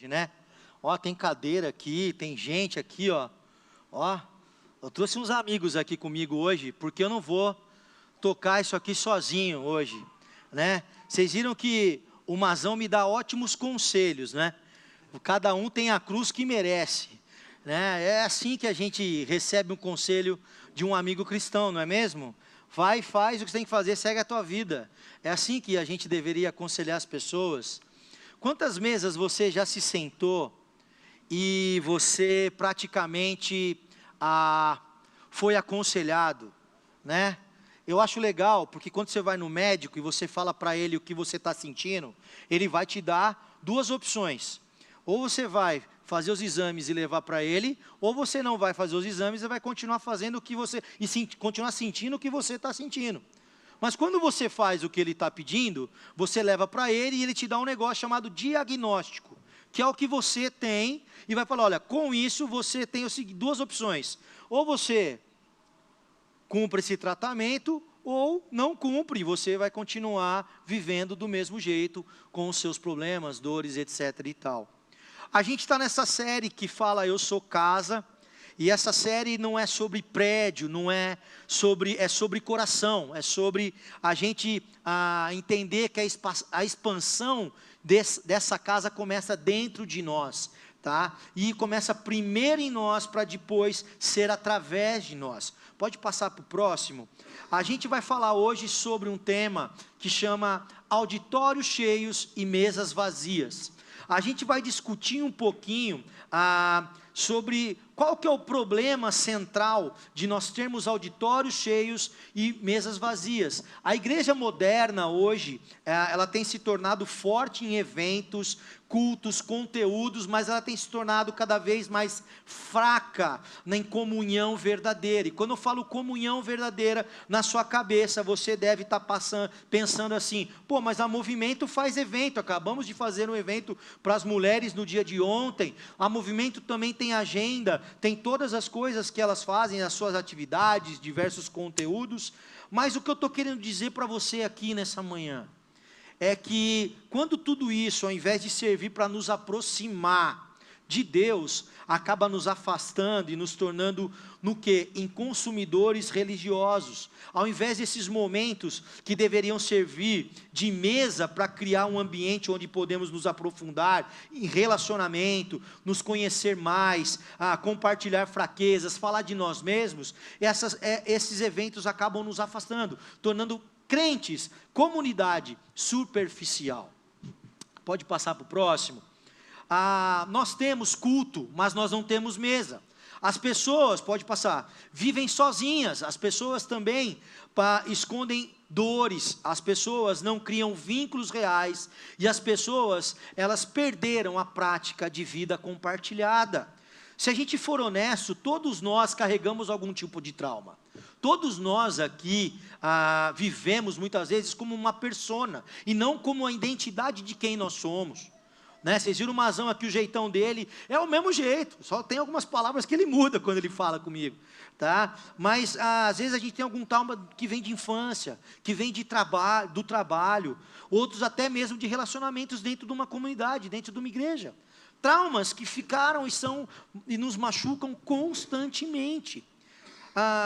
né? Ó, tem cadeira aqui, tem gente aqui, ó. Ó, eu trouxe uns amigos aqui comigo hoje, porque eu não vou tocar isso aqui sozinho hoje, né? Vocês viram que o Mazão me dá ótimos conselhos, né? Cada um tem a cruz que merece, né? É assim que a gente recebe um conselho de um amigo cristão, não é mesmo? Vai, faz o que você tem que fazer, segue a tua vida. É assim que a gente deveria aconselhar as pessoas. Quantas mesas você já se sentou e você praticamente foi aconselhado, né? Eu acho legal, porque quando você vai no médico e você fala para ele o que você está sentindo, ele vai te dar duas opções. Ou você vai fazer os exames e levar para ele, ou você não vai fazer os exames e vai continuar fazendo o que você, continuar sentindo o que você está sentindo. Mas quando você faz o que ele está pedindo, você leva para ele e ele te dá um negócio chamado diagnóstico, que é o que você tem, e vai falar, olha, com isso você tem duas opções. Ou você cumpre esse tratamento, ou não cumpre, e você vai continuar vivendo do mesmo jeito, com os seus problemas, dores, etc. e tal. A gente está nessa série que fala Eu Sou Casa, e essa série não é sobre prédio, é sobre coração, é sobre a gente entender que a expansão dessa casa começa dentro de nós, tá? E começa primeiro em nós, para depois ser através de nós. Pode passar para o próximo? A gente vai falar hoje sobre um tema que chama auditórios cheios e mesas vazias. A gente vai discutir um pouquinho sobre qual que é o problema central de nós termos auditórios cheios e mesas vazias. A igreja moderna hoje, ela tem se tornado forte em eventos, cultos, conteúdos, mas ela tem se tornado cada vez mais fraca em comunhão verdadeira. E quando eu falo comunhão verdadeira, na sua cabeça você deve estar pensando assim, pô, mas a Movimento faz evento, acabamos de fazer um evento para as mulheres no dia de ontem, a Movimento também tem agenda, tem todas as coisas que elas fazem, as suas atividades, diversos conteúdos, mas o que eu estou querendo dizer para você aqui nessa manhã, é que quando tudo isso, ao invés de servir para nos aproximar de Deus, acaba nos afastando e nos tornando, no quê? Em consumidores religiosos. Ao invés desses momentos que deveriam servir de mesa para criar um ambiente onde podemos nos aprofundar em relacionamento, nos conhecer mais, compartilhar fraquezas, falar de nós mesmos, esses eventos acabam nos afastando, tornando crentes, comunidade superficial. Pode passar para o próximo. Nós temos culto, mas nós não temos mesa. As pessoas, pode passar, vivem sozinhas. As pessoas também escondem dores. As pessoas não criam vínculos reais. E as pessoas, elas perderam a prática de vida compartilhada. Se a gente for honesto, todos nós carregamos algum tipo de trauma. Todos nós aqui vivemos muitas vezes como uma persona, e não como a identidade de quem nós somos, né? Vocês viram o Mazão aqui, o jeitão dele, é o mesmo jeito, só tem algumas palavras que ele muda quando ele fala comigo, tá? Mas às vezes a gente tem algum trauma que vem de infância, que vem do trabalho, outros até mesmo de relacionamentos dentro de uma comunidade, dentro de uma igreja, traumas que ficaram e nos machucam constantemente.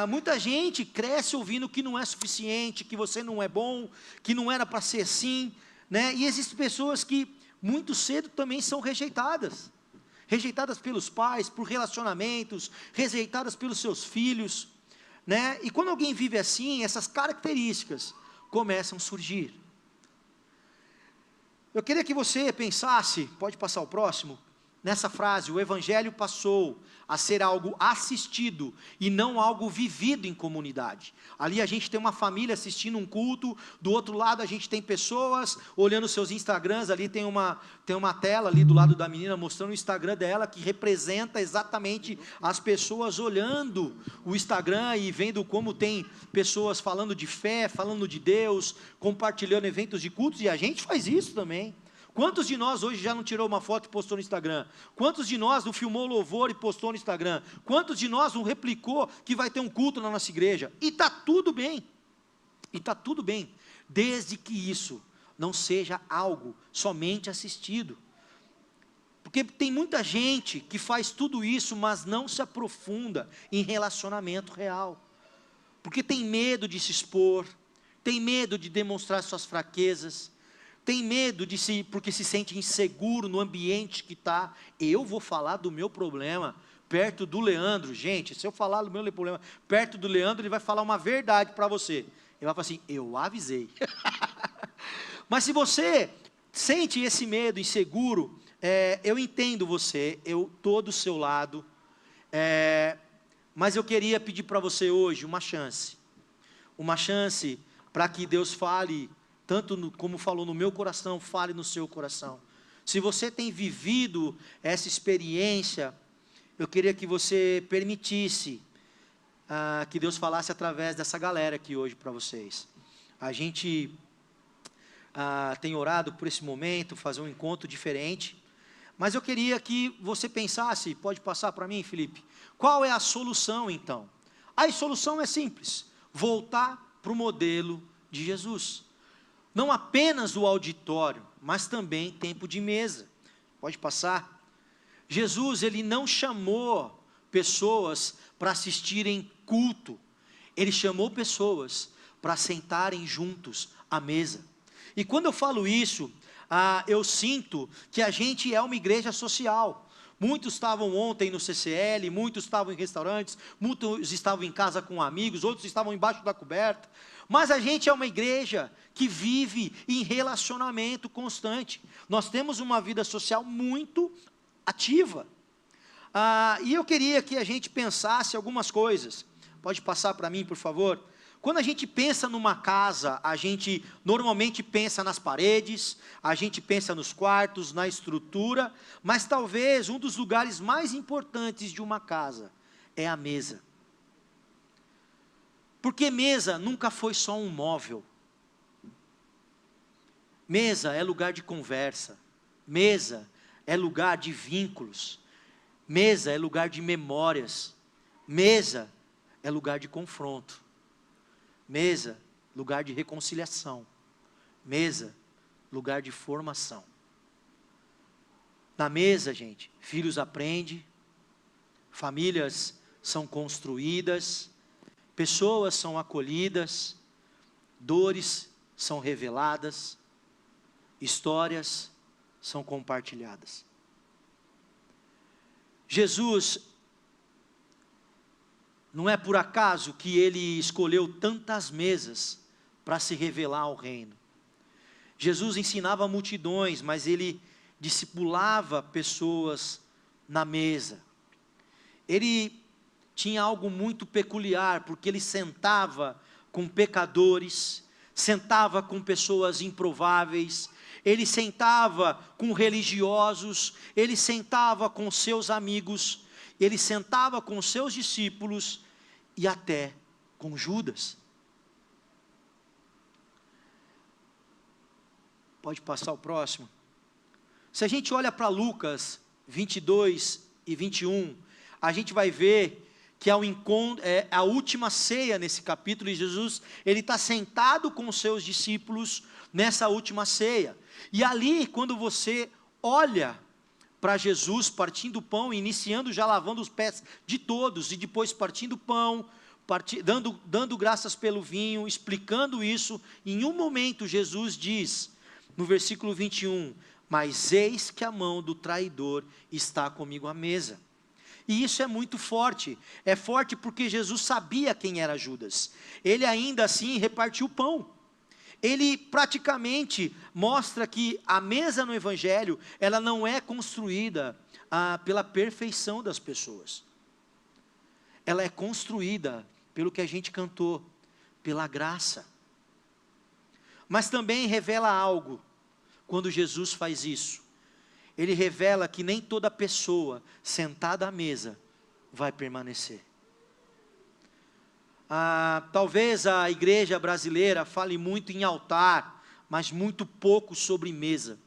Muita gente cresce ouvindo que não é suficiente, que você não é bom, que não era para ser assim, né? E existem pessoas que muito cedo também são rejeitadas pelos pais, por relacionamentos, rejeitadas pelos seus filhos, né? E quando alguém vive assim, essas características começam a surgir. Eu queria que você pensasse, pode passar o próximo, nessa frase: o evangelho passou a ser algo assistido e não algo vivido em comunidade. Ali a gente tem uma família assistindo um culto, do outro lado a gente tem pessoas olhando seus Instagrams, ali tem uma tela ali do lado da menina mostrando o Instagram dela, que representa exatamente as pessoas olhando o Instagram e vendo como tem pessoas falando de fé, falando de Deus, compartilhando eventos de cultos, e a gente faz isso também. Quantos de nós hoje já não tirou uma foto e postou no Instagram? Quantos de nós não filmou louvor e postou no Instagram? Quantos de nós não replicou que vai ter um culto na nossa igreja? E está tudo bem. Desde que isso não seja algo somente assistido. Porque tem muita gente que faz tudo isso, mas não se aprofunda em relacionamento real. Porque tem medo de se expor, tem medo de demonstrar suas fraquezas, tem medo porque se sente inseguro no ambiente que está. Eu vou falar do meu problema perto do Leandro. Gente, se eu falar do meu problema perto do Leandro, ele vai falar uma verdade para você. Ele vai falar assim, eu avisei. Mas se você sente esse medo inseguro, eu entendo você, eu estou do seu lado, mas eu queria pedir para você hoje uma chance para que Deus fale, como falou no meu coração, fale no seu coração. Se você tem vivido essa experiência, eu queria que você permitisse que Deus falasse através dessa galera aqui hoje para vocês. A gente tem orado por esse momento, fazer um encontro diferente, mas eu queria que você pensasse, pode passar para mim, Felipe, qual é a solução então? A solução é simples, voltar para o modelo de Jesus, não apenas o auditório, mas também tempo de mesa, pode passar. Jesus, ele não chamou pessoas para assistirem culto, ele chamou pessoas para sentarem juntos à mesa. E quando eu falo isso, eu sinto que a gente é uma igreja social. Muitos estavam ontem no CCL, muitos estavam em restaurantes, muitos estavam em casa com amigos, outros estavam embaixo da coberta. Mas a gente é uma igreja que vive em relacionamento constante. Nós temos uma vida social muito ativa. E eu queria que a gente pensasse algumas coisas. Pode passar para mim, por favor? Quando a gente pensa numa casa, a gente normalmente pensa nas paredes, a gente pensa nos quartos, na estrutura, mas talvez um dos lugares mais importantes de uma casa é a mesa. Porque mesa nunca foi só um móvel. Mesa é lugar de conversa, mesa é lugar de vínculos, mesa é lugar de memórias, mesa é lugar de confronto. Mesa, lugar de reconciliação. Mesa, lugar de formação. Na mesa, gente, filhos aprendem, famílias são construídas, pessoas são acolhidas, dores são reveladas, histórias são compartilhadas. Jesus, não é por acaso que ele escolheu tantas mesas para se revelar ao reino. Jesus ensinava multidões, mas ele discipulava pessoas na mesa. Ele tinha algo muito peculiar, porque ele sentava com pecadores, sentava com pessoas improváveis, ele sentava com religiosos, ele sentava com seus amigos, ele sentava com seus discípulos e até com Judas. Pode passar o próximo. Se a gente olha para Lucas 22 e 21, a gente vai ver que é a última ceia nesse capítulo, e Jesus, ele está sentado com os seus discípulos nessa última ceia. E ali, quando você olha para Jesus partindo o pão, iniciando já lavando os pés de todos, e depois partindo o pão, dando graças pelo vinho, explicando isso, em um momento Jesus diz, no versículo 21, mas eis que a mão do traidor está comigo à mesa. E isso é muito forte, é forte porque Jesus sabia quem era Judas, ele ainda assim repartiu o pão. Ele praticamente mostra que a mesa no Evangelho, ela não é construída pela perfeição das pessoas. Ela é construída pelo que a gente cantou, pela graça. Mas também revela algo, quando Jesus faz isso. Ele revela que nem toda pessoa sentada à mesa vai permanecer. Talvez a igreja brasileira fale muito em altar, mas muito pouco sobre mesa.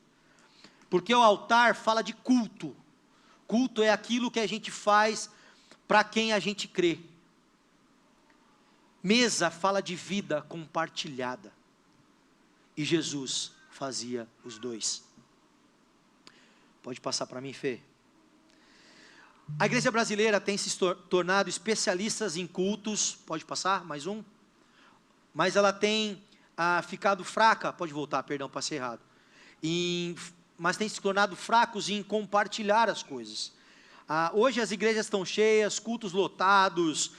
Porque o altar fala de culto. Culto é aquilo que a gente faz para quem a gente crê. Mesa fala de vida compartilhada. E Jesus fazia os dois. Pode passar para mim, Fê. A igreja brasileira tem se tornado especialistas em cultos. Pode passar, mais um. Mas ela tem ficado fraca, pode voltar, perdão, passei errado. Mas tem se tornado fracos em compartilhar as coisas. Hoje as igrejas estão cheias, cultos lotados,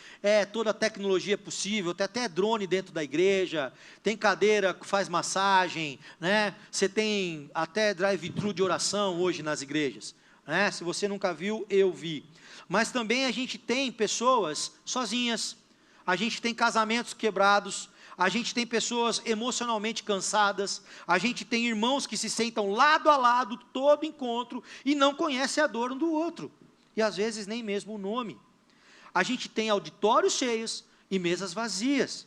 toda a tecnologia possível, tem até drone dentro da igreja, tem cadeira que faz massagem, né? Você tem até drive-thru de oração hoje nas igrejas, né? Se você nunca viu, eu vi. Mas também a gente tem pessoas sozinhas, a gente tem casamentos quebrados, a gente tem pessoas emocionalmente cansadas, a gente tem irmãos que se sentam lado a lado, todo encontro, e não conhecem a dor um do outro, e às vezes nem mesmo o nome. A gente tem auditórios cheios e mesas vazias.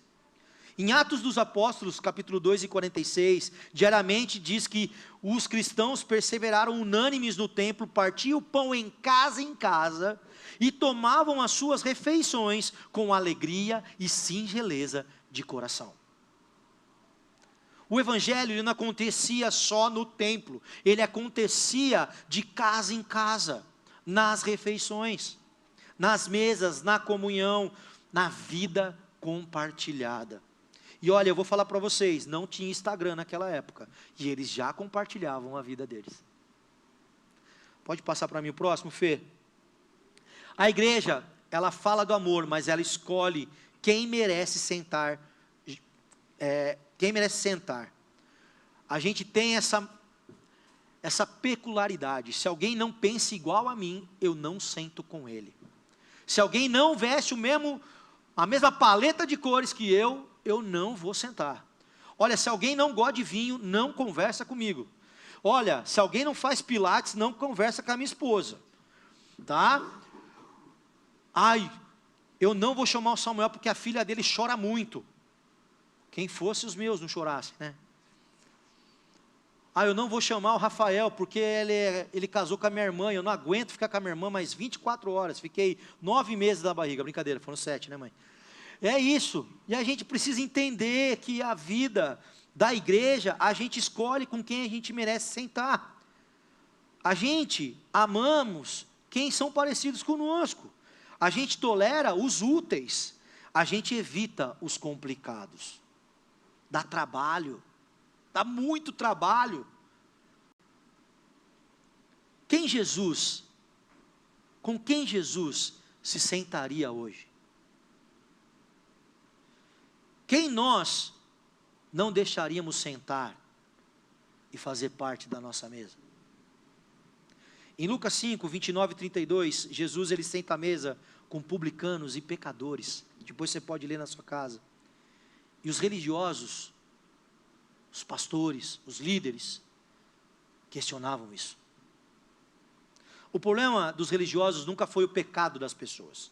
Em Atos dos Apóstolos, capítulo 2 e 46, diariamente diz que os cristãos perseveraram unânimes no templo, partiam o pão em casa, e tomavam as suas refeições com alegria e singeleza de coração. O evangelho ele não acontecia só no templo, ele acontecia de casa em casa, nas refeições, nas mesas, na comunhão, na vida compartilhada. E olha, eu vou falar para vocês, não tinha Instagram naquela época, e eles já compartilhavam a vida deles. Pode passar para mim o próximo, Fê? A igreja, ela fala do amor, mas ela escolhe quem merece sentar. Quem merece sentar. A gente tem essa peculiaridade. Se alguém não pensa igual a mim, eu não sento com ele. Se alguém não veste a mesma paleta de cores que eu não vou sentar. Olha, se alguém não gosta de vinho, não conversa comigo. Olha, se alguém não faz pilates, não conversa com a minha esposa. Tá? Eu não vou chamar o Samuel porque a filha dele chora muito. Quem fosse os meus não chorassem, né? Eu não vou chamar o Rafael porque ele casou com a minha irmã, eu não aguento ficar com a minha irmã mais 24 horas, fiquei 9 meses na barriga, brincadeira, foram 7, né, mãe? É isso, e a gente precisa entender que a vida da igreja, a gente escolhe com quem a gente merece sentar. A gente amamos quem são parecidos conosco. A gente tolera os úteis, a gente evita os complicados. Dá trabalho, dá muito trabalho. Com quem Jesus se sentaria hoje? Quem nós não deixaríamos sentar e fazer parte da nossa mesa? Em Lucas 5, 29 e 32, Jesus ele senta à mesa com publicanos e pecadores. Depois você pode ler na sua casa. E os religiosos, os pastores, os líderes, questionavam isso. O problema dos religiosos nunca foi o pecado das pessoas.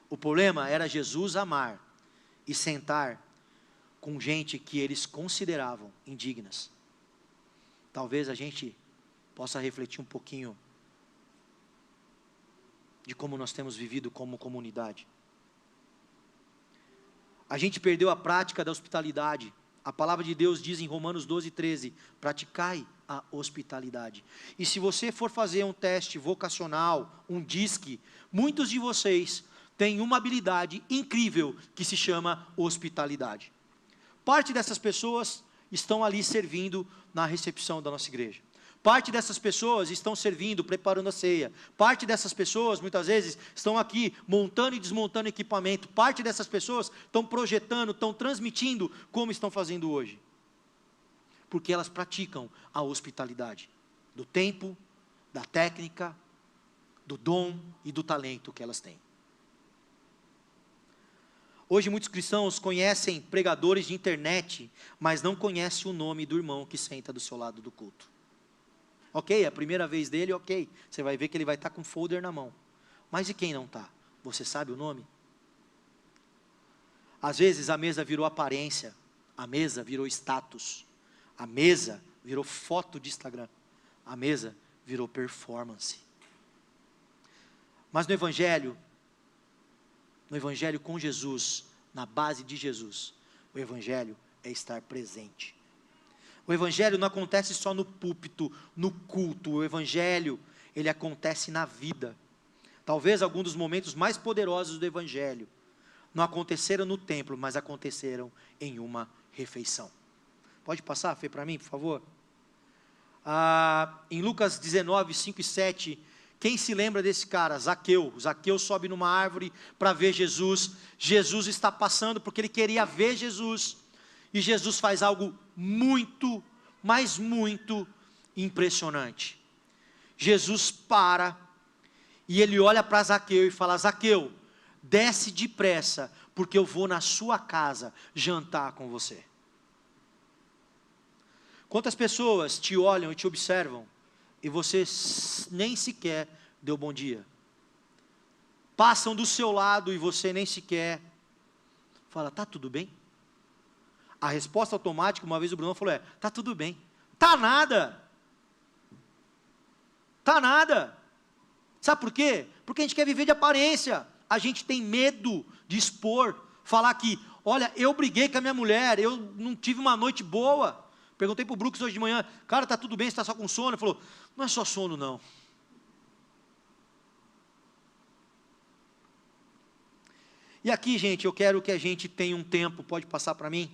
O problema era Jesus amar e sentar com gente que eles consideravam indignas. Talvez a gente possa refletir um pouquinho de como nós temos vivido como comunidade. A gente perdeu a prática da hospitalidade. A palavra de Deus diz em Romanos 12, 13, praticai a hospitalidade. E se você for fazer um teste vocacional, um DISC, muitos de vocês têm uma habilidade incrível que se chama hospitalidade. Parte dessas pessoas estão ali servindo na recepção da nossa igreja. Parte dessas pessoas estão servindo, preparando a ceia. Parte dessas pessoas, muitas vezes, estão aqui montando e desmontando equipamento. Parte dessas pessoas estão projetando, estão transmitindo como estão fazendo hoje. Porque elas praticam a hospitalidade. Do tempo, da técnica, do dom e do talento que elas têm. Hoje muitos cristãos conhecem pregadores de internet, mas não conhecem o nome do irmão que senta do seu lado do culto. Ok, é a primeira vez dele, ok. Você vai ver que ele vai estar com um folder na mão. Mas e quem não está? Você sabe o nome? Às vezes a mesa virou aparência, a mesa virou status, a mesa virou foto de Instagram, a mesa virou performance. Mas no Evangelho com Jesus, na base de Jesus, o Evangelho é estar presente. O evangelho não acontece só no púlpito, no culto. O evangelho, ele acontece na vida. Talvez alguns dos momentos mais poderosos do evangelho não aconteceram no templo, mas aconteceram em uma refeição. Pode passar, Fê, para mim, por favor? Em Lucas 19, 5 e 7, quem se lembra desse cara? Zaqueu. Zaqueu sobe numa árvore para ver Jesus. Jesus está passando porque ele queria ver Jesus. E Jesus faz algo muito, mas muito impressionante. Jesus para e ele olha para Zaqueu e fala: Zaqueu, desce depressa, porque eu vou na sua casa jantar com você. Quantas pessoas te olham e te observam e você nem sequer deu bom dia? Passam do seu lado e você nem sequer fala: tá tudo bem? A resposta automática, uma vez o Bruno falou, tá tudo bem. Tá nada. Tá nada. Sabe por quê? Porque a gente quer viver de aparência. A gente tem medo de expor, falar que, olha, eu briguei com a minha mulher, eu não tive uma noite boa. Perguntei para o Brooks hoje de manhã, cara, tá tudo bem, você está só com sono? Ele falou, não é só sono não. E aqui, gente, eu quero que a gente tenha um tempo, pode passar para mim?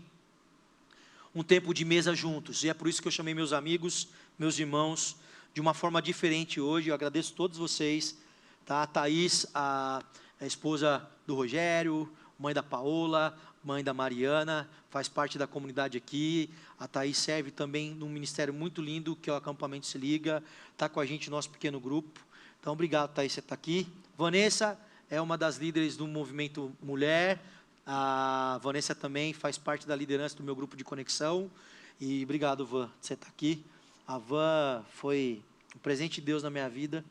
Um tempo de mesa juntos, e é por isso que eu chamei meus amigos, meus irmãos, de uma forma diferente hoje. Eu agradeço a todos vocês, tá? A Thaís, a esposa do Rogério, mãe da Paola, mãe da Mariana, faz parte da comunidade aqui. A Thaís serve também num ministério muito lindo, que é o Acampamento Se Liga, está com a gente no nosso pequeno grupo. Então, obrigado, Thaís, você está aqui. Vanessa é uma das líderes do movimento Mulher. A Vanessa também faz parte da liderança do meu grupo de conexão. E obrigado, Van, você está aqui. A Van foi um presente de Deus na minha vida.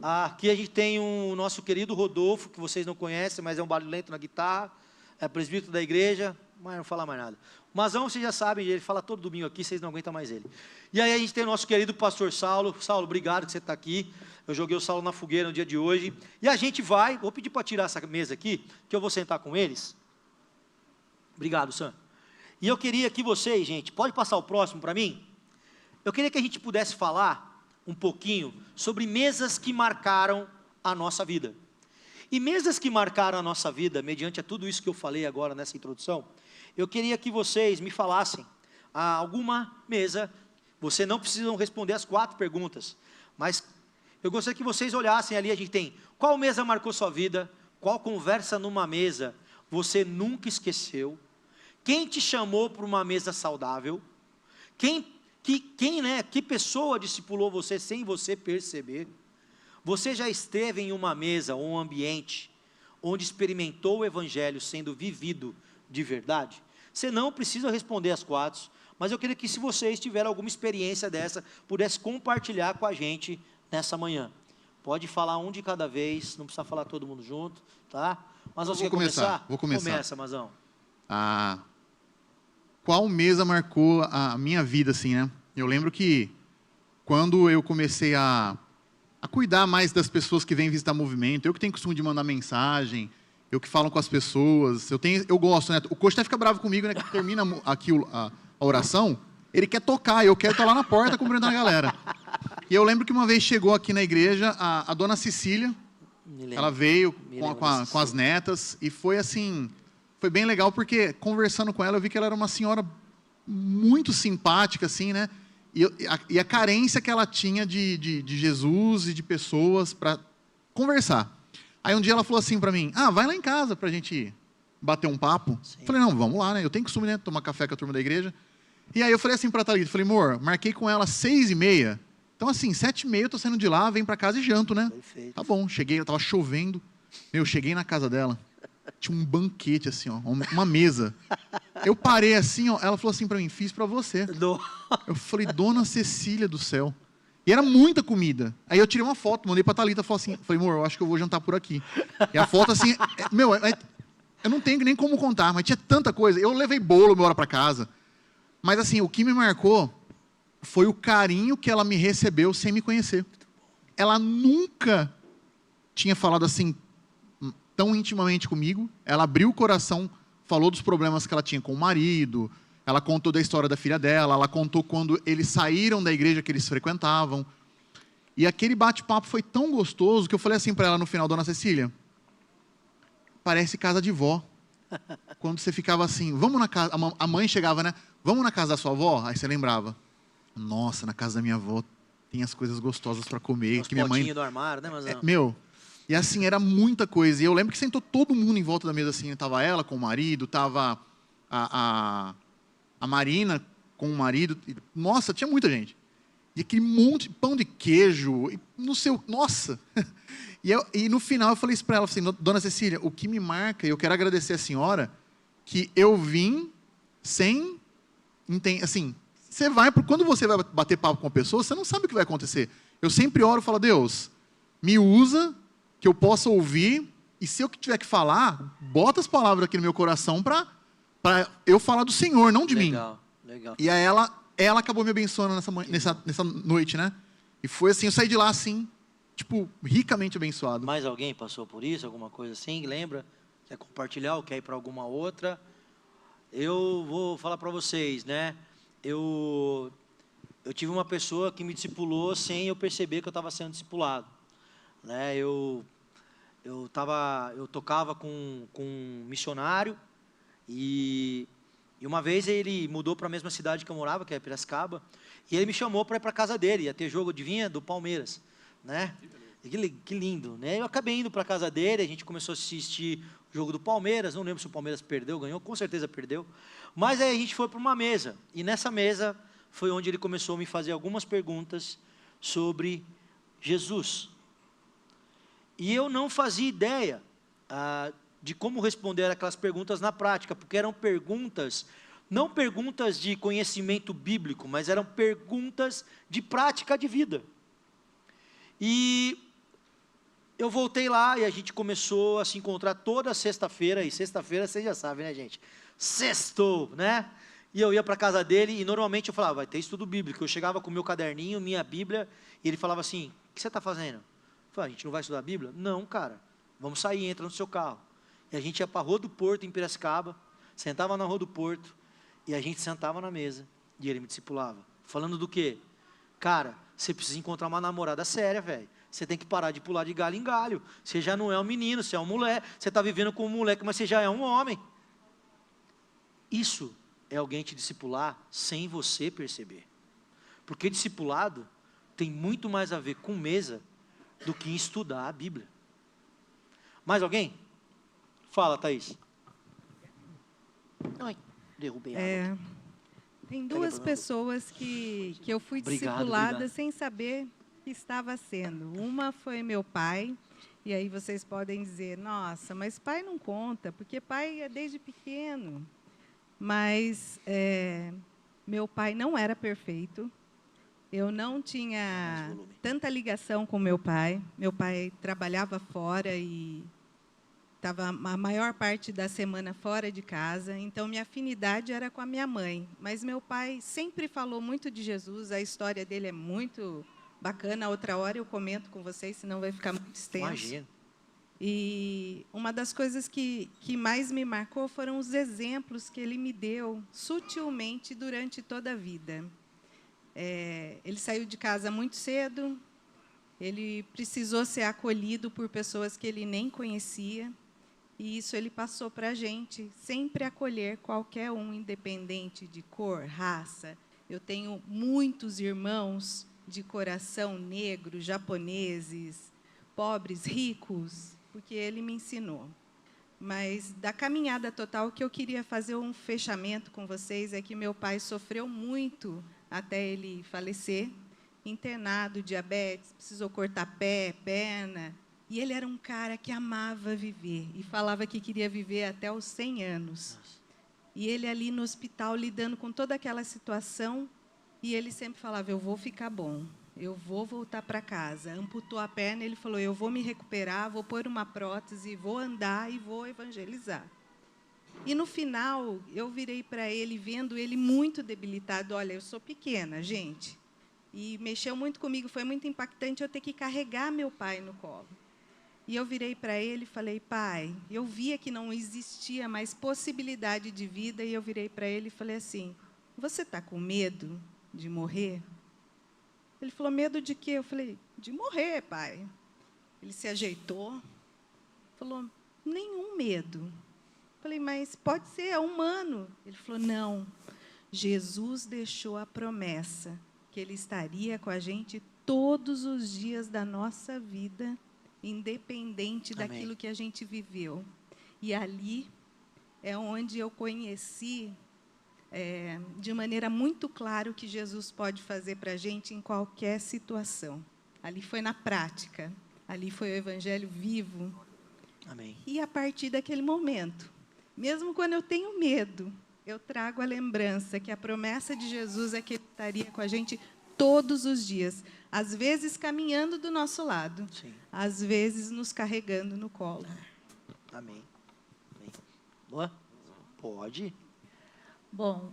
Aqui a gente tem o nosso querido Rodolfo, que vocês não conhecem, mas é um barulhento na guitarra. É presbítero da igreja, mas não fala mais nada. O Mazão, vocês já sabem, ele fala todo domingo aqui, vocês não aguentam mais ele. E aí a gente tem o nosso querido pastor Saulo. Saulo, obrigado que você está aqui. Eu joguei o Saulo na fogueira no dia de hoje. E a gente vai, vou pedir para tirar essa mesa aqui, que eu vou sentar com eles. Obrigado, Sam. E eu queria que vocês, gente, pode passar o próximo para mim? Eu queria que a gente pudesse falar um pouquinho sobre mesas que marcaram a nossa vida. E mesas que marcaram a nossa vida, mediante a tudo isso que eu falei agora nessa introdução, eu queria que vocês me falassem alguma mesa. Você não precisa responder as 4 perguntas, mas eu gostaria que vocês olhassem ali. A gente tem: qual mesa marcou sua vida? Qual conversa numa mesa você nunca esqueceu? Quem te chamou para uma mesa saudável? Que pessoa discipulou você sem você perceber? Você já esteve em uma mesa ou um ambiente onde experimentou o evangelho sendo vivido de verdade? Você não precisa responder as 4, mas eu queria que, se vocês tiverem alguma experiência dessa, pudesse compartilhar com a gente nessa manhã. Pode falar um de cada vez, não precisa falar todo mundo junto, tá? Mas você quer começar? Vou começar. Começa, Mazão. Qual mesa marcou a minha vida, assim, né? Eu lembro que quando eu comecei a cuidar mais das pessoas que vêm visitar movimento, eu que tenho costume de mandar mensagem, eu que falo com as pessoas, eu gosto, né? O coach até fica bravo comigo, né? Que termina aqui a oração, ele quer tocar, eu quero estar lá na porta cumprimentando a galera. E eu lembro que uma vez chegou aqui na igreja a dona Cecília, ela veio com as netas, e foi assim, foi bem legal, porque conversando com ela, eu vi que ela era uma senhora muito simpática, assim, né? E a carência que ela tinha de Jesus e de pessoas para conversar. Aí um dia ela falou assim para mim: vai lá em casa para a gente bater um papo. Sim. Falei: não, vamos lá, né? Eu tenho costume, né, tomar café com a turma da igreja. E aí eu falei assim para a Thalita, falei: amor, marquei com ela 6h30. Então assim, 7h30 eu tô saindo de lá, venho para casa e janto, né? Perfeito. Tá bom, cheguei, tava chovendo. Cheguei na casa dela, tinha um banquete assim, ó, uma mesa. Eu parei assim, ó, ela falou assim para mim: fiz para você. Eu falei: dona Cecília do céu. E era muita comida. Aí eu tirei uma foto, mandei pra Thalita, falei: amor, eu acho que eu vou jantar por aqui. E a foto assim, eu não tenho nem como contar, mas tinha tanta coisa. Eu levei bolo uma hora para casa. Mas assim, o que me marcou foi o carinho que ela me recebeu sem me conhecer. Ela nunca tinha falado assim tão intimamente comigo. Ela abriu o coração, falou dos problemas que ela tinha com o marido. Ela contou da história da filha dela, ela contou quando eles saíram da igreja que eles frequentavam. E aquele bate-papo foi tão gostoso que eu falei assim para ela no final: Dona Cecília, parece casa de vó. Quando você ficava assim, vamos na casa... A mãe chegava, né? Vamos na casa da sua avó? Aí você lembrava: nossa, na casa da minha avó tem as coisas gostosas para comer. Os que minha mãe... do armário, né, Mazão? Meu, e assim, era muita coisa. E eu lembro que sentou todo mundo em volta da mesa assim. Tava ela com o marido, tava a Marina com o marido. Nossa, tinha muita gente. E aquele monte de pão de queijo, no seu... Nossa! E no final eu falei isso para ela, assim: Dona Cecília, o que me marca, e eu quero agradecer a senhora, que eu vim sem... Assim, você vai... Quando você vai bater papo com uma pessoa, você não sabe o que vai acontecer. Eu sempre oro e falo: Deus, me usa, que eu possa ouvir, e se eu tiver que falar, bota as palavras aqui no meu coração para eu falar do Senhor, não de mim. Legal. E aí ela acabou me abençoando nessa noite, né? E foi assim, eu saí de lá assim, tipo, ricamente abençoado. Mais alguém passou por isso, alguma coisa assim? Lembra? Quer compartilhar ou quer ir para alguma outra? Eu vou falar para vocês, né? Eu tive uma pessoa que me discipulou sem eu perceber que eu estava sendo discipulado, né? Eu tocava com um missionário e uma vez ele mudou para a mesma cidade que eu morava, que é Piracicaba, e ele me chamou para ir para a casa dele. Ia ter jogo, adivinha, do Palmeiras, né? Que lindo, né? Eu acabei indo para a casa dele, a gente começou a assistir o jogo do Palmeiras. Não lembro se o Palmeiras perdeu, ganhou, com certeza perdeu. Mas aí a gente foi para uma mesa, e nessa mesa foi onde ele começou a me fazer algumas perguntas sobre Jesus. E eu não fazia ideia de como responder aquelas perguntas na prática, porque eram perguntas, não perguntas de conhecimento bíblico, mas eram perguntas de prática de vida. E eu voltei lá e a gente começou a se encontrar toda sexta-feira, e sexta-feira vocês já sabem, né, gente? Sextou, né? E eu ia para a casa dele e normalmente eu falava: vai ter estudo bíblico. Eu chegava com o meu caderninho, minha Bíblia, e ele falava assim: o que você está fazendo? Eu falei: a gente não vai estudar a Bíblia? Não, cara, vamos sair, entra no seu carro. E a gente ia para a Rua do Porto, em Piracicaba, sentava na Rua do Porto, e a gente sentava na mesa, e ele me discipulava. Falando do quê? Cara, você precisa encontrar uma namorada séria, velho. Você tem que parar de pular de galho em galho. Você já não é um menino, você é um moleque. Você está vivendo como um moleque, mas você já é um homem. Isso é alguém te discipular sem você perceber. Porque discipulado tem muito mais a ver com mesa do que estudar a Bíblia. Mais alguém? Fala, Thaís. Ai, derrubei a água. Tem duas pessoas que eu fui discipulada sem saber que estava sendo. Uma foi meu pai, e aí vocês podem dizer: nossa, mas pai não conta, porque pai é desde pequeno. Mas meu pai não era perfeito. Eu não tinha tanta ligação com meu pai. Meu pai trabalhava fora e estava a maior parte da semana fora de casa, então minha afinidade era com a minha mãe. Mas meu pai sempre falou muito de Jesus, a história dele é muito bacana. Outra hora eu comento com vocês, senão vai ficar muito extenso. Imagina. E uma das coisas que mais me marcou foram os exemplos que ele me deu sutilmente durante toda a vida. Ele saiu de casa muito cedo, ele precisou ser acolhido por pessoas que ele nem conhecia, e isso ele passou para a gente, sempre acolher qualquer um, independente de cor, raça. Eu tenho muitos irmãos de coração negro, japoneses, pobres, ricos, porque ele me ensinou. Mas da caminhada total, o que eu queria fazer um fechamento com vocês é que meu pai sofreu muito até ele falecer, internado, diabetes, precisou cortar pé, perna. E ele era um cara que amava viver e falava que queria viver até os 100 anos. Nossa. E ele ali no hospital lidando com toda aquela situação, e ele sempre falava: eu vou ficar bom, eu vou voltar para casa. Amputou a perna, ele falou: eu vou me recuperar, vou pôr uma prótese, vou andar e vou evangelizar. E no final, eu virei para ele, vendo ele muito debilitado. Olha, eu sou pequena, gente, e mexeu muito comigo, foi muito impactante eu ter que carregar meu pai no colo. E eu virei para ele e falei, pai, eu via que não existia mais possibilidade de vida, e eu virei para ele e falei assim, você está com medo de morrer? Ele falou, medo de quê? Eu falei, de morrer, pai. Ele se ajeitou, falou, nenhum medo. Eu falei, mas pode ser, é humano. Ele falou, não, Jesus deixou a promessa que Ele estaria com a gente todos os dias da nossa vida, independente daquilo que a gente viveu. E ali é onde eu conheci, de maneira muito clara, o que Jesus pode fazer para a gente em qualquer situação. Ali foi na prática, ali foi o Evangelho vivo. Amém. E a partir daquele momento, mesmo quando eu tenho medo, eu trago a lembrança que a promessa de Jesus é que Ele estaria com a gente todos os dias. Às vezes caminhando do nosso lado, Sim. às vezes nos carregando no colo. Amém. Amém. Boa? Pode. Bom,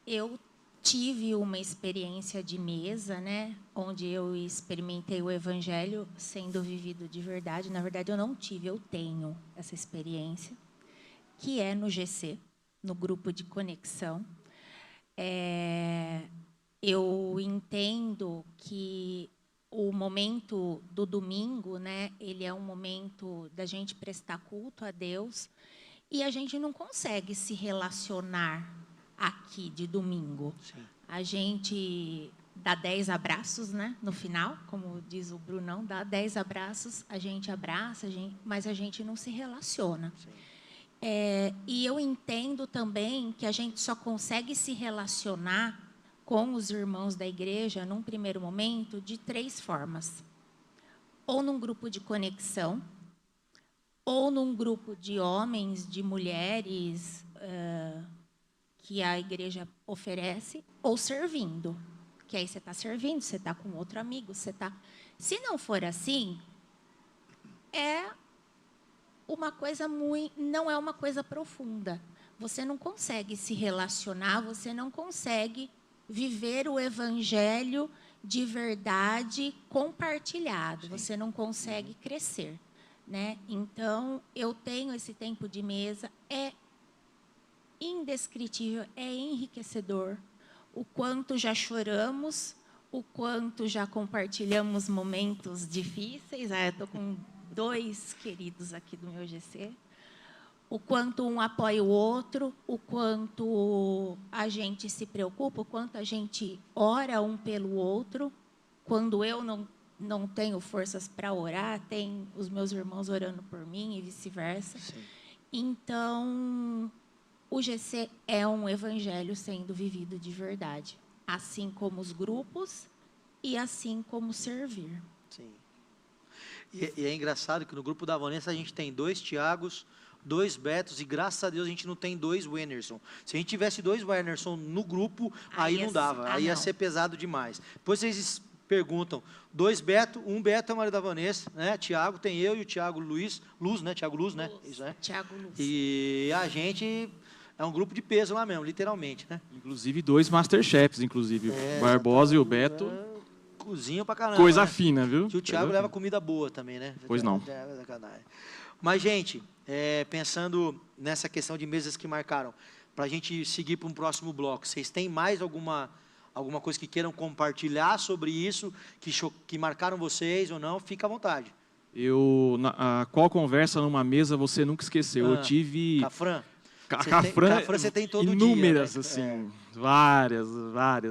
eu tive uma experiência de mesa, né, onde eu experimentei o Evangelho sendo vivido de verdade. Na verdade, eu não tive, eu tenho essa experiência, que é no GC, no grupo de conexão. Eu entendo que o momento do domingo, né, ele é um momento da gente prestar culto a Deus, e a gente não consegue se relacionar aqui de domingo. Sim. A gente dá 10 abraços, né, no final, como diz o Brunão, dá 10 abraços, a gente abraça, mas a gente não se relaciona. Sim. E eu entendo também que a gente só consegue se relacionar com os irmãos da igreja, num primeiro momento, de 3 formas. Ou num grupo de conexão, ou num grupo de homens, de mulheres, que a igreja oferece, ou servindo. Que aí você está servindo, você está com outro amigo, você está... Se não for assim, não é uma coisa profunda. Você não consegue se relacionar, você não consegue viver o Evangelho de verdade compartilhado. Sim. Você não consegue crescer, né? Então, eu tenho esse tempo de mesa, é indescritível, é enriquecedor. O quanto já choramos, o quanto já compartilhamos momentos difíceis. Eu estou com 2 queridos aqui do meu GC. O quanto um apoia o outro, o quanto a gente se preocupa, o quanto a gente ora um pelo outro. Quando eu não tenho forças para orar, tem os meus irmãos orando por mim e vice-versa. Então, o GC é um evangelho sendo vivido de verdade, assim como os grupos e assim como servir. Sim. E é engraçado que no grupo da Vanessa a gente tem 2 Tiagos, 2 Betos, e graças a Deus a gente não tem 2 Wernerson. Se a gente tivesse 2 Wernerson no grupo, aí não dava, aí ia ser pesado demais. Depois vocês perguntam, 2 Beto, 1 Beto é o marido da Vanessa, né? Tiago, tem eu e o Tiago Luz, né? Tiago Luz, né? Isso, né? Tiago Luz. E a gente é um grupo de peso lá mesmo, literalmente, né? Inclusive 2 Masterchefs, inclusive, o Barbosa e o Beto. Cozinha pra caramba. Coisa né? fina, viu? Que o Thiago leva comida boa também, né? Pois não. Mas, gente, pensando nessa questão de mesas que marcaram, para a gente seguir para um próximo bloco, vocês têm mais alguma coisa que queiram compartilhar sobre isso, que marcaram vocês ou não? Fica à vontade. Qual conversa numa mesa você nunca esqueceu? Eu tive... Cafran? Cafran, você tem todo inúmeras, dia, né? assim, várias,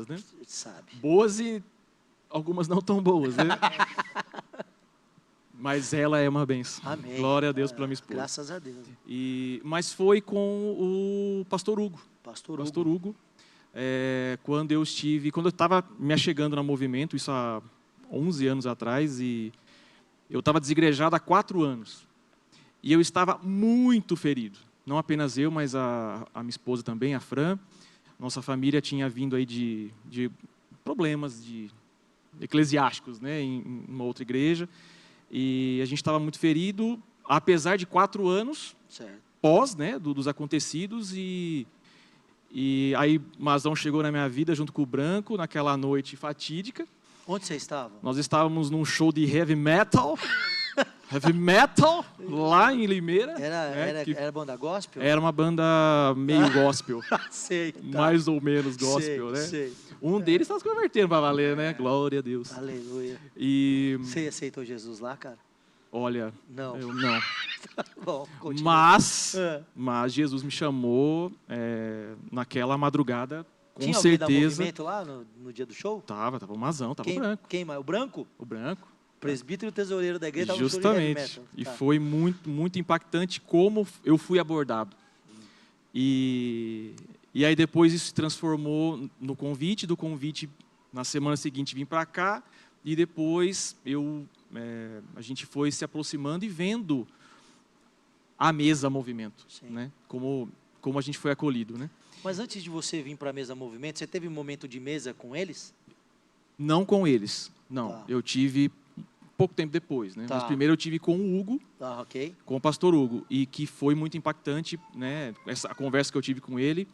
né? Sabe. Boas e algumas não tão boas, né? Mas ela é uma benção. Amém. Glória a Deus pela minha esposa. Graças a Deus. Mas foi com o pastor Hugo. Pastor Hugo. Quando eu estava me achegando no movimento, isso há 11 anos atrás, e eu estava desigrejado há 4 anos. E eu estava muito ferido. Não apenas eu, mas a minha esposa também, a Fran. Nossa família tinha vindo aí de problemas eclesiásticos, né, em uma outra igreja. E a gente estava muito ferido, apesar de 4 anos pós, né, dos acontecidos. E aí Mazão chegou na minha vida junto com o Branco, naquela noite fatídica. Onde você estava? Nós estávamos num show de heavy metal. Heavy metal, lá em Limeira. Era banda gospel? Era uma banda meio gospel. Sei. Tá. Mais ou menos gospel, né? Sei. Um deles está se convertendo para valer, né? Glória a Deus. Aleluia. E, Você aceitou Jesus lá, cara? olha, Não. eu não. Bom, continua. Mas Jesus me chamou naquela madrugada, com Tinha alguém da certeza. movimento lá no dia do show? Tava o Mazão, tava o branco. Quem mais? O branco? O branco. O presbítero e o tesoureiro da igreja estavam no show de heavy Justamente. metal. E Tá. foi muito, muito impactante como eu fui abordado. E aí depois isso se transformou no convite, do convite na semana seguinte vim para cá, e depois a gente foi se aproximando e vendo a mesa movimento, Sim. né? Como a gente foi acolhido, né? Mas antes de você vir para a mesa movimento, você teve um momento de mesa com eles? Não com eles, não. Tá. Eu tive pouco tempo depois, né? Tá. Mas primeiro eu tive com o Hugo, Ah, ok. com o pastor Hugo, e que foi muito impactante, né? A conversa que eu tive com ele,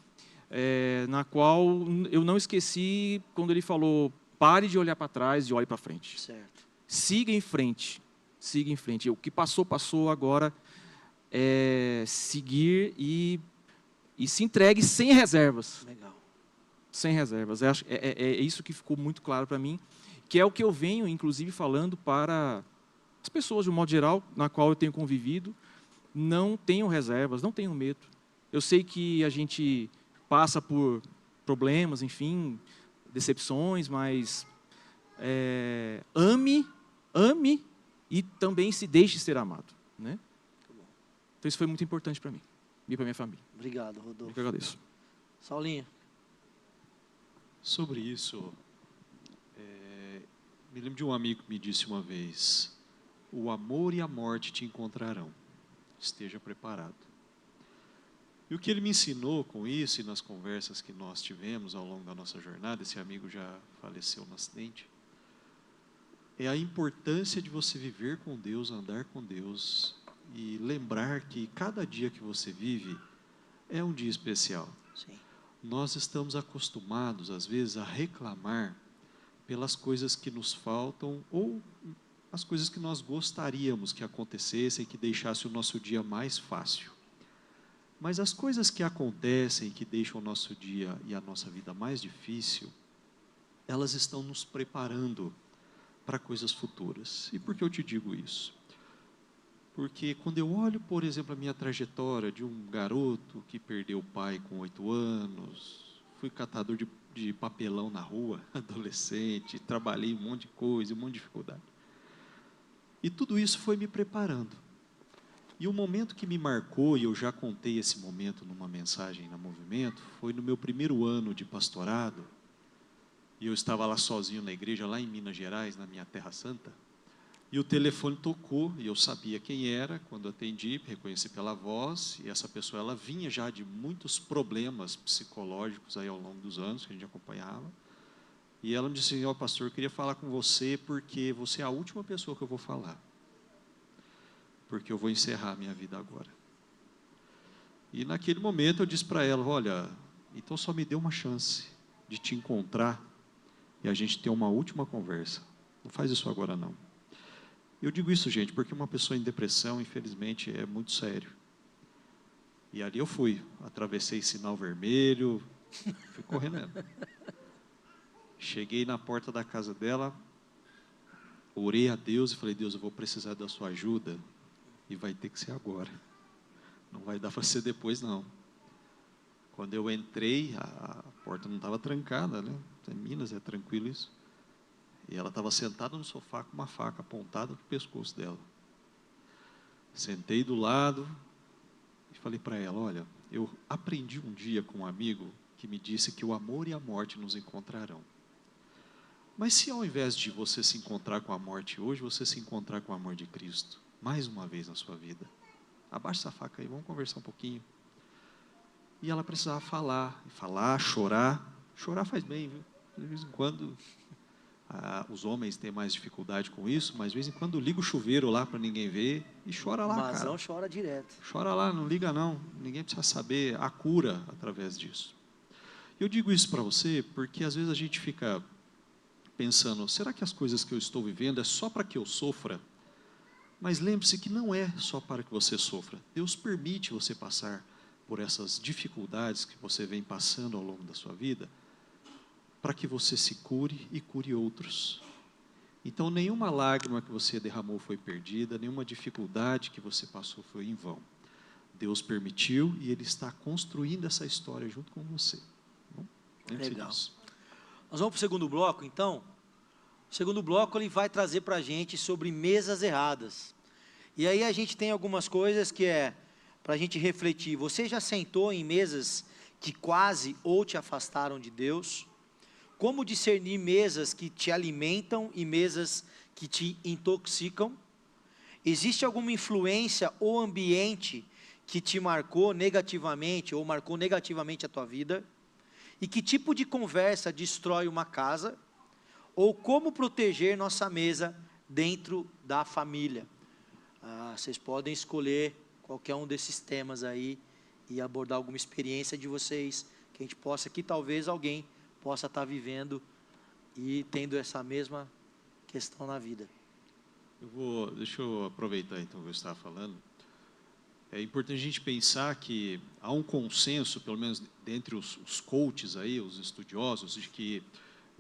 na qual eu não esqueci quando ele falou: pare de olhar para trás e olhe para frente. Certo. Siga em frente, siga em frente. O que passou, passou. Agora é seguir e se entregue sem reservas. Legal. Sem reservas. É isso que ficou muito claro para mim, que é o que eu venho, inclusive, falando para as pessoas, de um modo geral, na qual eu tenho convivido. Não tenham reservas, não tenham medo. Eu sei que a gente passa por problemas, enfim, decepções, mas ame e também se deixe ser amado, né? Então isso foi muito importante para mim e para minha família. Obrigado, Eu Rodolfo. que agradeço. Saulinho. Sobre isso, me lembro de um amigo que me disse uma vez: o amor e a morte te encontrarão, esteja preparado. E o que ele me ensinou com isso, e nas conversas que nós tivemos ao longo da nossa jornada, esse amigo já faleceu no acidente, é a importância de você viver com Deus, andar com Deus, e lembrar que cada dia que você vive é um dia especial. Sim. Nós estamos acostumados, às vezes, a reclamar pelas coisas que nos faltam ou as coisas que nós gostaríamos que acontecessem e que deixasse o nosso dia mais fácil. Mas as coisas que acontecem e que deixam o nosso dia e a nossa vida mais difícil, elas estão nos preparando para coisas futuras. E por que eu te digo isso? Porque quando eu olho, por exemplo, a minha trajetória de um garoto que perdeu o pai com 8 anos, fui catador de papelão na rua, adolescente, trabalhei um monte de coisa, um monte de dificuldade. E tudo isso foi me preparando. E o momento que me marcou, e eu já contei esse momento numa mensagem na Movimento, foi no meu primeiro ano de pastorado, e eu estava lá sozinho na igreja, lá em Minas Gerais, na minha Terra Santa, e o telefone tocou, e eu sabia quem era, quando atendi, reconheci pela voz, e essa pessoa, ela vinha já de muitos problemas psicológicos aí ao longo dos anos que a gente acompanhava, e ela me disse: ó, pastor, eu queria falar com você, porque você é a última pessoa que eu vou falar, porque eu vou encerrar a minha vida agora. E naquele momento eu disse para ela: olha, então só me dê uma chance de te encontrar e a gente ter uma última conversa. Não faz isso agora não. Eu digo isso, gente, porque uma pessoa em depressão, infelizmente, é muito sério. E ali eu fui, atravessei sinal vermelho, fui correndo mesmo. Cheguei na porta da casa dela, orei a Deus e falei: Deus, eu vou precisar da sua ajuda. E vai ter que ser agora. Não vai dar para ser depois, não. Quando eu entrei, a porta não estava trancada, né? Em Minas é tranquilo isso. E ela estava sentada no sofá com uma faca apontada para o pescoço dela. Sentei do lado e falei para ela: olha, eu aprendi um dia com um amigo que me disse que o amor e a morte nos encontrarão. Mas se ao invés de você se encontrar com a morte hoje, você se encontrar com o amor de Cristo, mais uma vez na sua vida, abaixa essa faca aí, vamos conversar um pouquinho. E ela precisava falar, chorar. Chorar faz bem, viu? De vez em quando, os homens têm mais dificuldade com isso, mas de vez em quando liga o chuveiro lá para ninguém ver e chora lá, Mas cara. não chora direto. Chora lá, não liga não. Ninguém precisa saber a cura através disso. Eu digo isso para você porque às vezes a gente fica pensando, será que as coisas que eu estou vivendo é só para que eu sofra? Mas lembre-se que não é só para que você sofra. Deus permite você passar por essas dificuldades que você vem passando ao longo da sua vida, para que você se cure e cure outros. Então, nenhuma lágrima que você derramou foi perdida, nenhuma dificuldade que você passou foi em vão. Deus permitiu e Ele está construindo essa história junto com você. Legal. Nós vamos para o segundo bloco, então. O segundo bloco ele vai trazer para a gente sobre mesas erradas. E aí a gente tem algumas coisas que é para a gente refletir. Você já sentou em mesas que quase ou te afastaram de Deus? Como discernir mesas que te alimentam e mesas que te intoxicam? Existe alguma influência ou ambiente que te marcou negativamente ou marcou negativamente a tua vida? E que tipo de conversa destrói uma casa? Ou como proteger nossa mesa dentro da família? Vocês podem escolher qualquer um desses temas aí e abordar alguma experiência de vocês, que a gente possa, que talvez alguém possa estar vivendo e tendo essa mesma questão na vida. Deixa eu aproveitar então o que eu estava falando. É importante a gente pensar que há um consenso, pelo menos dentre os coaches aí, os estudiosos, de que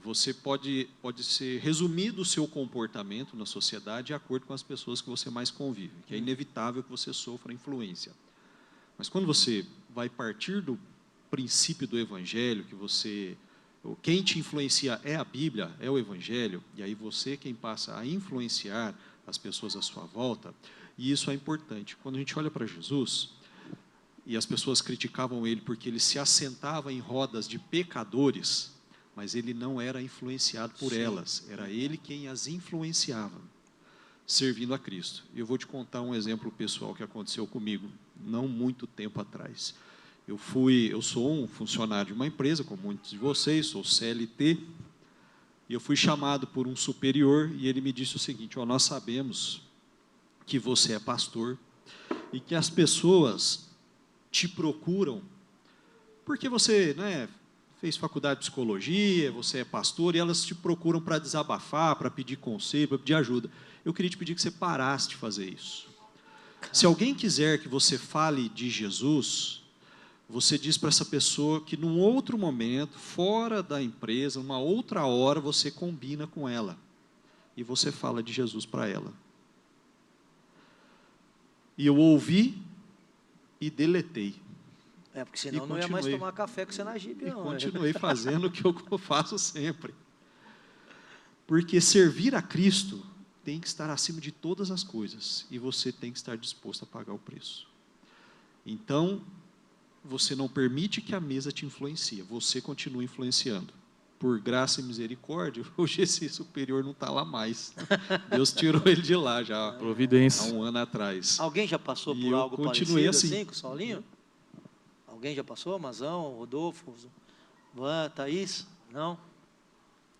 você pode ser resumido o seu comportamento na sociedade de acordo com as pessoas que você mais convive, que é inevitável que você sofra influência. Mas quando você vai partir do princípio do Evangelho, quem te influencia é a Bíblia, é o Evangelho, e aí você quem passa a influenciar as pessoas à sua volta, e isso é importante. Quando a gente olha para Jesus, e as pessoas criticavam ele porque ele se assentava em rodas de pecadores, mas ele não era influenciado por elas, era ele quem as influenciava, servindo a Cristo. E eu vou te contar um exemplo pessoal que aconteceu comigo, não muito tempo atrás. Eu sou um funcionário de uma empresa, como muitos de vocês, sou CLT, e eu fui chamado por um superior, e ele me disse o seguinte: nós sabemos que você é pastor, e que as pessoas te procuram, porque você, fez faculdade de psicologia, você é pastor, e elas te procuram para desabafar, para pedir conselho, para pedir ajuda. Eu queria te pedir que você parasse de fazer isso. Se alguém quiser que você fale de Jesus, você diz para essa pessoa que num outro momento, fora da empresa, uma outra hora, você combina com ela. E você fala de Jesus para ela. E eu ouvi e deletei. Porque senão não ia mais tomar café com você na Jeep, não. E continuei fazendo o que eu faço sempre. Porque servir a Cristo tem que estar acima de todas as coisas. E você tem que estar disposto a pagar o preço. Então, você não permite que a mesa te influencie. Você continua influenciando. Por graça e misericórdia, hoje esse superior não está lá mais. Deus tirou ele de lá já. Providência. Há um ano atrás. Alguém já passou por algo parecido assim com o Saulinho? Alguém já passou? Mazão, Rodolfo, Van, Thaís? Não?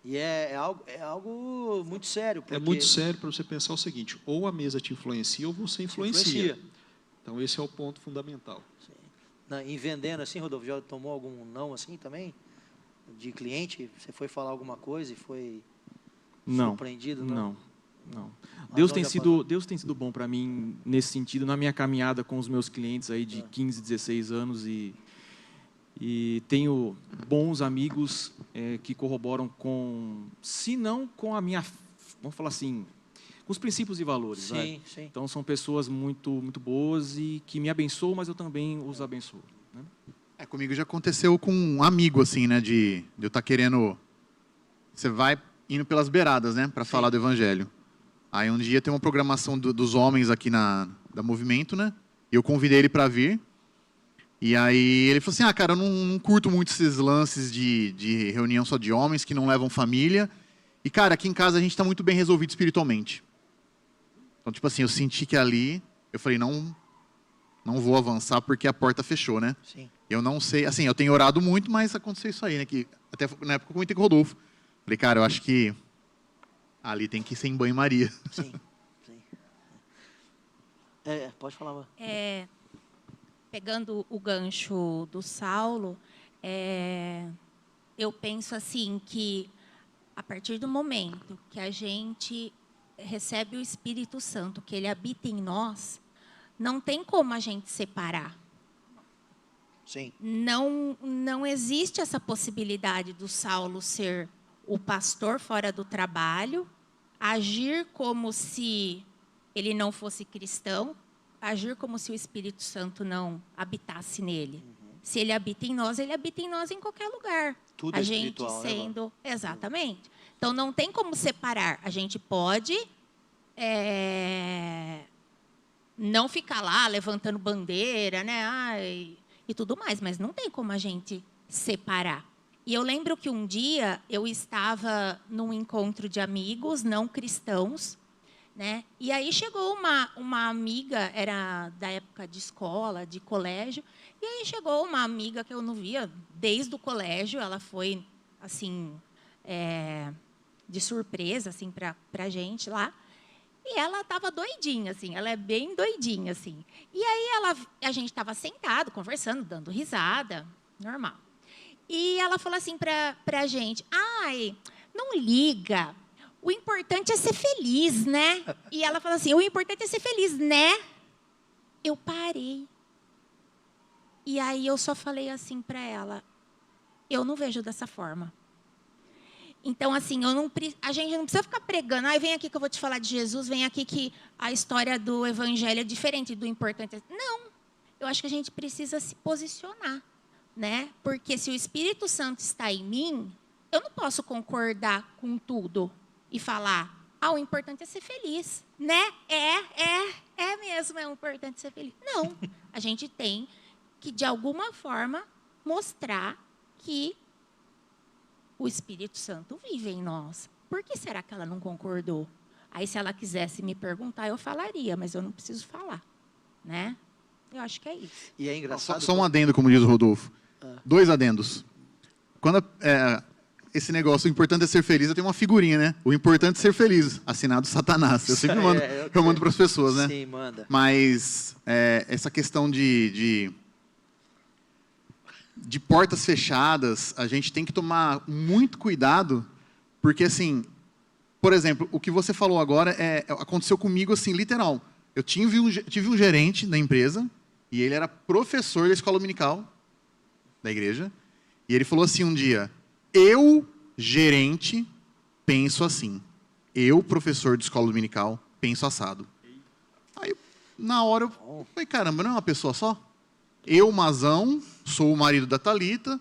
E é algo muito sério. É muito sério para você pensar o seguinte: ou a mesa te influencia ou você influencia. Então esse é o ponto fundamental. Sim. Em vendendo assim, Rodolfo, já tomou algum não assim também? De cliente? Você foi falar alguma coisa e foi surpreendido? Não. Deus tem sido bom para mim nesse sentido, na minha caminhada com os meus clientes aí de 15, 16 anos e tenho bons amigos que corroboram com, se não com a minha, vamos falar assim, com os princípios e valores. Sim. Então são pessoas muito, muito boas e que me abençoam, mas eu também os abençoo. Né? Comigo já aconteceu com um amigo, assim, de eu estar querendo... Você vai indo pelas beiradas, para falar do Evangelho. Aí um dia tem uma programação dos homens aqui da Movimento, E eu convidei ele para vir. E aí ele falou assim, cara, eu não curto muito esses lances de reunião só de homens que não levam família. E, cara, aqui em casa a gente está muito bem resolvido espiritualmente. Então, tipo assim, eu senti que ali, eu falei, não vou avançar porque a porta fechou, Sim. Eu não sei, assim, eu tenho orado muito, mas aconteceu isso aí, que até na época eu comentei com o Rodolfo. Falei, cara, eu acho que ali tem que ser em banho-maria. Sim. Pode falar. Pegando o gancho do Saulo, eu penso assim que A partir do momento que a gente recebe o Espírito Santo, que ele habita em nós, não tem como a gente separar. Sim. Não existe essa possibilidade do Saulo ser o pastor fora do trabalho, agir como se ele não fosse cristão, agir como se o Espírito Santo não habitasse nele. Se ele habita em nós em qualquer lugar. Tudo a é gente espiritual, né, sendo, exatamente. Então não tem como separar. A gente pode não ficar lá levantando bandeira, né? Ai, e tudo mais, mas não tem como a gente separar. E eu lembro que um dia eu estava num encontro de amigos não cristãos, né? E aí chegou uma amiga, era da época de escola, de colégio, e aí chegou uma amiga que eu não via desde o colégio, ela foi, assim, de surpresa, assim, para a gente lá. E ela estava doidinha, assim, ela é bem doidinha, assim. E aí a gente estava sentado, conversando, dando risada, normal. E ela falou assim para a gente, ai, não liga, o importante é ser feliz, né? E ela falou assim, o importante é ser feliz, né? Eu parei. E aí eu só falei assim para ela, eu não vejo dessa forma. Então, assim, a gente não precisa ficar pregando. Vem aqui que eu vou te falar de Jesus, vem aqui que a história do evangelho é diferente do importante. Não, eu acho que a gente precisa se posicionar, né? Porque se o Espírito Santo está em mim, eu não posso concordar com tudo e falar, o importante é ser feliz, né? É mesmo, é importante ser feliz. Não, a gente tem que, de alguma forma, mostrar que o Espírito Santo vive em nós. Por que será que ela não concordou? Aí, se ela quisesse me perguntar, eu falaria, mas eu não preciso falar, né? Eu acho que é isso. E é engraçado... Só um adendo, como diz o Rodolfo. 2 adendos. Quando esse negócio, o importante é ser feliz, eu tenho uma figurinha, né? O importante é ser feliz, assinado Satanás. Eu sempre mando para as pessoas, né? Sim, manda. Mas essa questão de portas fechadas, a gente tem que tomar muito cuidado, porque, assim, por exemplo, o que você falou agora aconteceu comigo, assim, literal. Eu tive um gerente da empresa, e ele era professor da escola dominical da igreja, e ele falou assim um dia, eu, gerente, penso assim. Eu, professor de escola dominical, penso assado. Aí, na hora, eu falei, caramba, não é uma pessoa só? Eu, Mazão, sou o marido da Thalita,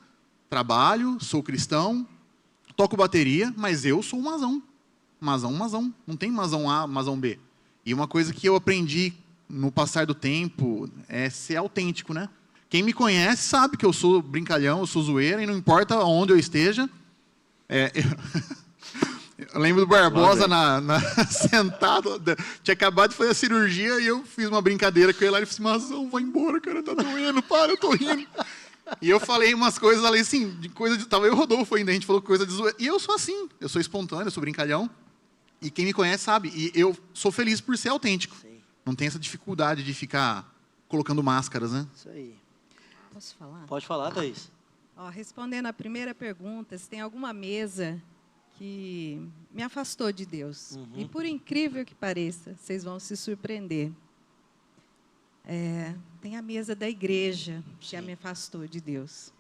trabalho, sou cristão, toco bateria, mas eu sou o Mazão. Mazão. Não tem Mazão A, Mazão B. E uma coisa que eu aprendi no passar do tempo é ser autêntico, né? Quem me conhece sabe que eu sou brincalhão, eu sou zoeira, e não importa onde eu esteja. Eu lembro do Barbosa sentado, tinha acabado de fazer a cirurgia e eu fiz uma brincadeira com ele lá. Ele falou assim, Mazão, vai embora, cara, tá doendo, para, eu tô rindo. E eu falei umas coisas ali, assim, tava eu e o Rodolfo ainda, a gente falou coisa de zoeira. E eu sou assim, eu sou espontâneo, eu sou brincalhão. E quem me conhece sabe, e eu sou feliz por ser autêntico. Sim. Não tem essa dificuldade de ficar colocando máscaras, né? Isso aí. Posso falar? Pode falar, Thaís. Respondendo à primeira pergunta, se tem alguma mesa que me afastou de Deus. E por incrível que pareça, vocês vão se surpreender. Tem a mesa da igreja que me afastou de Deus.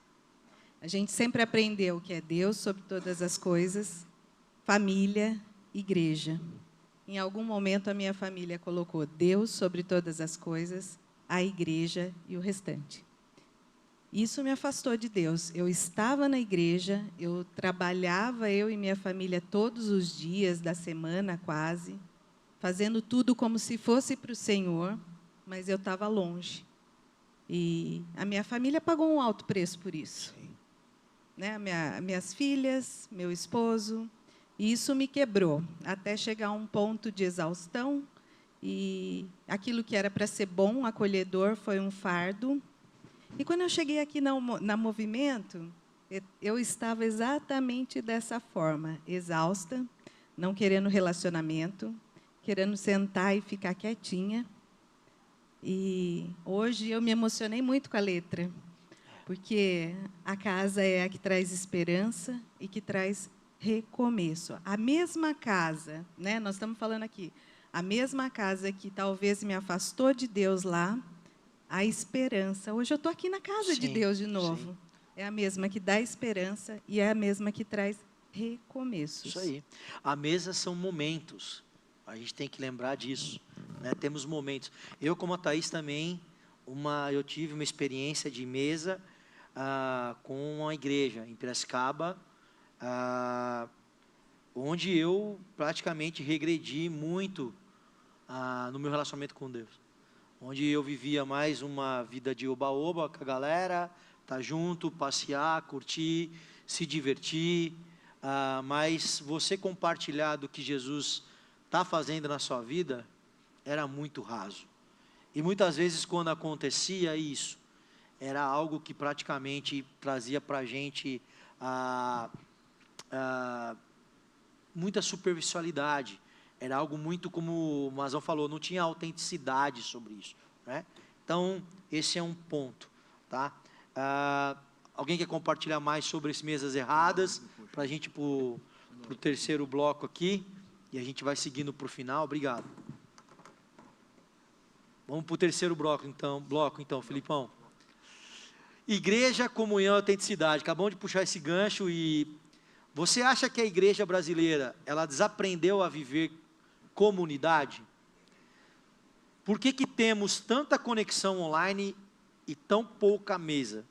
A gente sempre aprendeu que é Deus sobre todas as coisas, família, igreja. Em algum momento a minha família colocou Deus sobre todas as coisas, a igreja e o restante. Isso me afastou de Deus. Eu estava na igreja, eu trabalhava, eu e minha família, todos os dias da semana, quase, fazendo tudo como se fosse para o Senhor, mas eu estava longe. E a minha família pagou um alto preço por isso. Né? Minhas filhas, meu esposo, e isso me quebrou, até chegar a um ponto de exaustão, e aquilo que era para ser bom, acolhedor, foi um fardo. E quando eu cheguei aqui na Movimento, eu estava exatamente dessa forma, exausta, não querendo relacionamento, querendo sentar e ficar quietinha. E hoje eu me emocionei muito com a letra, porque a casa é a que traz esperança e que traz recomeço. A mesma casa, né? Nós estamos falando aqui, a mesma casa que talvez me afastou de Deus lá, a esperança. Hoje eu estou aqui na casa de Sim, Deus de novo. sim. É a mesma que dá esperança e é a mesma que traz recomeços. Isso aí. A mesa são momentos. A gente tem que lembrar disso, né? Temos momentos. Eu, como a Thaís também, eu tive uma experiência de mesa com uma igreja em Piracicaba, onde eu praticamente regredi muito no meu relacionamento com Deus. Onde eu vivia mais uma vida de oba-oba com a galera, estar junto, passear, curtir, se divertir, mas você compartilhar do que Jesus está fazendo na sua vida era muito raso. E muitas vezes, quando acontecia isso, era algo que praticamente trazia para a gente muita superficialidade. Era algo muito, como o Mazão falou, não tinha autenticidade sobre isso, né? Então, esse é um ponto, tá? Alguém quer compartilhar mais sobre as mesas erradas, para a gente ir para o terceiro bloco aqui, e a gente vai seguindo para o final. Obrigado. Vamos para o terceiro bloco, então, Filipão. Igreja, comunhão e autenticidade. Acabamos de puxar esse gancho e você acha que a igreja brasileira, ela desaprendeu a viver comunidade? Por que temos tanta conexão online e tão pouca mesa?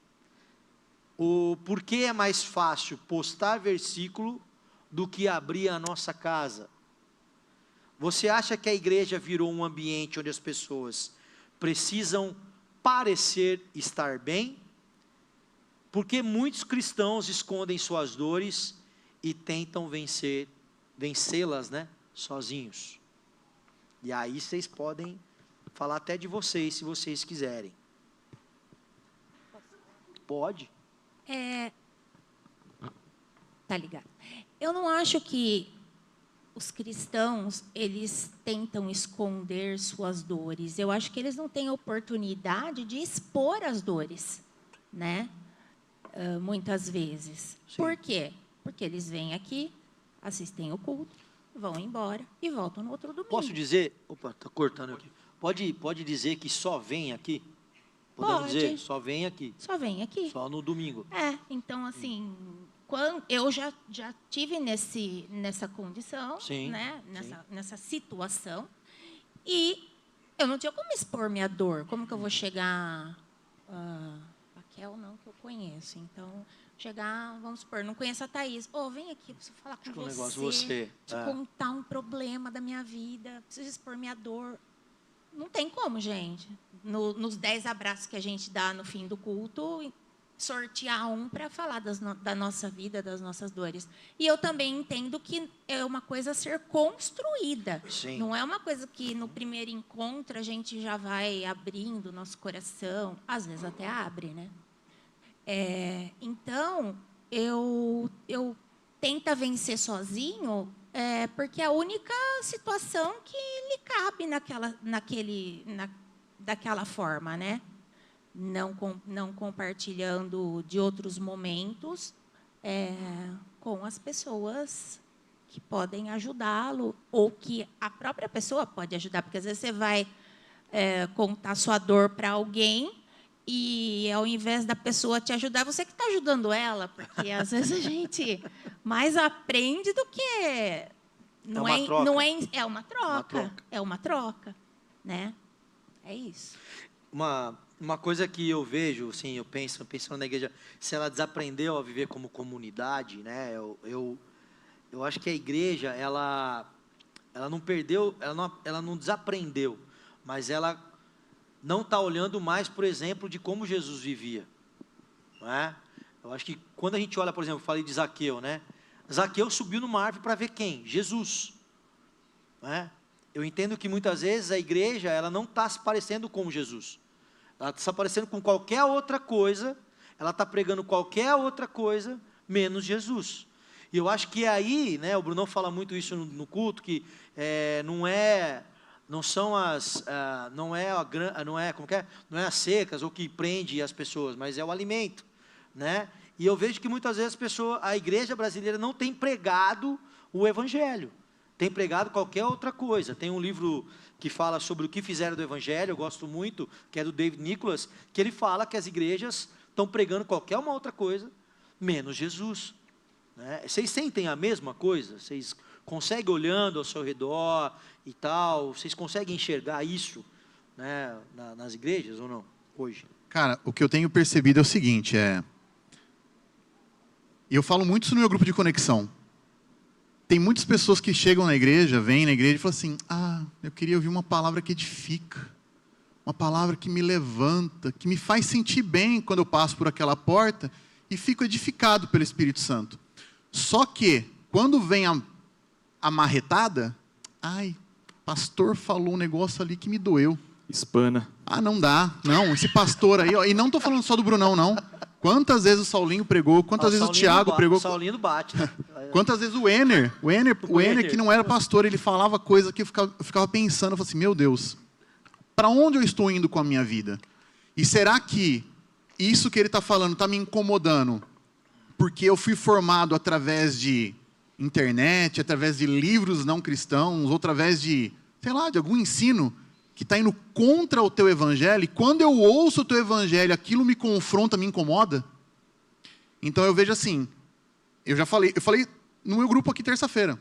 Por que é mais fácil postar versículo do que abrir a nossa casa? Você acha que a igreja virou um ambiente onde as pessoas precisam parecer estar bem? Porque muitos cristãos escondem suas dores e tentam vencê-las, né, sozinhos. E aí vocês podem falar até de vocês, se vocês quiserem. Pode. Tá ligado? Eu não acho que os cristãos, eles tentam esconder suas dores. Eu acho que eles não têm oportunidade de expor as dores, né? Muitas vezes. Sim. Por quê? Porque eles vêm aqui, assistem o culto, vão embora e voltam no outro domingo. Posso dizer? Opa, tá cortando aqui. Pode dizer que só vem aqui? Podemos dizer, só vem aqui. Só vem aqui. Só no domingo. Então, assim, quando eu já tive nessa condição, Sim, né? sim. Nessa situação, e eu não tinha como expor minha dor. Como que eu vou chegar... Raquel, não, que eu conheço. Então, chegar, vamos supor, não conheço a Thaís. Vem aqui, preciso falar com Um negócio você. te contar um problema da minha vida, preciso expor minha dor. Não tem como, gente. Nos 10 abraços que a gente dá no fim do culto, sortear um para falar da nossa vida, das nossas dores. E eu também entendo que é uma coisa a ser construída. Sim. Não é uma coisa que no primeiro encontro a gente já vai abrindo nosso coração. Às vezes até abre, né? Então, eu tento vencer sozinho, porque é a única situação que lhe cabe daquela forma, né? Não compartilhando de outros momentos com as pessoas que podem ajudá-lo, ou que a própria pessoa pode ajudar, porque às vezes você vai contar sua dor para alguém e, ao invés da pessoa te ajudar, você que está ajudando ela, porque às vezes a gente mais aprende do que... É uma troca, né? É isso. Uma coisa que eu vejo, assim, eu penso na igreja, se ela desaprendeu a viver como comunidade, né? Eu acho que a igreja, ela não perdeu, ela não desaprendeu, mas ela não está olhando mais, por exemplo, de como Jesus vivia, não é? Eu acho que quando a gente olha, por exemplo, eu falei de Zaqueu, né? Zaqueu subiu numa árvore para ver quem? Jesus, não é? Eu entendo que muitas vezes a igreja, ela não está se parecendo com Jesus. Ela está se parecendo com qualquer outra coisa, ela está pregando qualquer outra coisa, menos Jesus. E eu acho que aí, né, o Brunão fala muito isso no culto, que não é as secas ou que prende as pessoas, mas é o alimento, né? E eu vejo que muitas vezes a igreja brasileira não tem pregado o evangelho, tem pregado qualquer outra coisa. Tem um livro que fala sobre o que fizeram do evangelho, eu gosto muito, que é do David Nicholas, que ele fala que as igrejas estão pregando qualquer uma outra coisa, menos Jesus, né? Vocês sentem a mesma coisa? Vocês conseguem, olhando ao seu redor e tal, vocês conseguem enxergar isso, né, nas igrejas ou não, hoje? Cara, o que eu tenho percebido é o seguinte, e eu falo muito isso no meu grupo de conexão. Tem muitas pessoas que chegam na igreja, vêm na igreja e falam assim, eu queria ouvir uma palavra que edifica, uma palavra que me levanta, que me faz sentir bem quando eu passo por aquela porta e fico edificado pelo Espírito Santo. Só que, quando vem a marretada, pastor falou um negócio ali que me doeu. Espana. Não dá. Não, esse pastor aí, e não estou falando só do Brunão, não. Quantas vezes o Saulinho pregou, quantas vezes o Thiago pregou. O Saulinho bate, né? Quantas vezes o Ener que não era pastor, ele falava coisa que eu ficava pensando, eu falava assim, meu Deus, para onde eu estou indo com a minha vida? E será que isso que ele está falando está me incomodando? Porque eu fui formado através de internet, através de livros não cristãos, ou através de, de algum ensino que está indo contra o teu evangelho, e quando eu ouço o teu evangelho, aquilo me confronta, me incomoda? Então eu vejo assim, eu falei no meu grupo aqui terça-feira,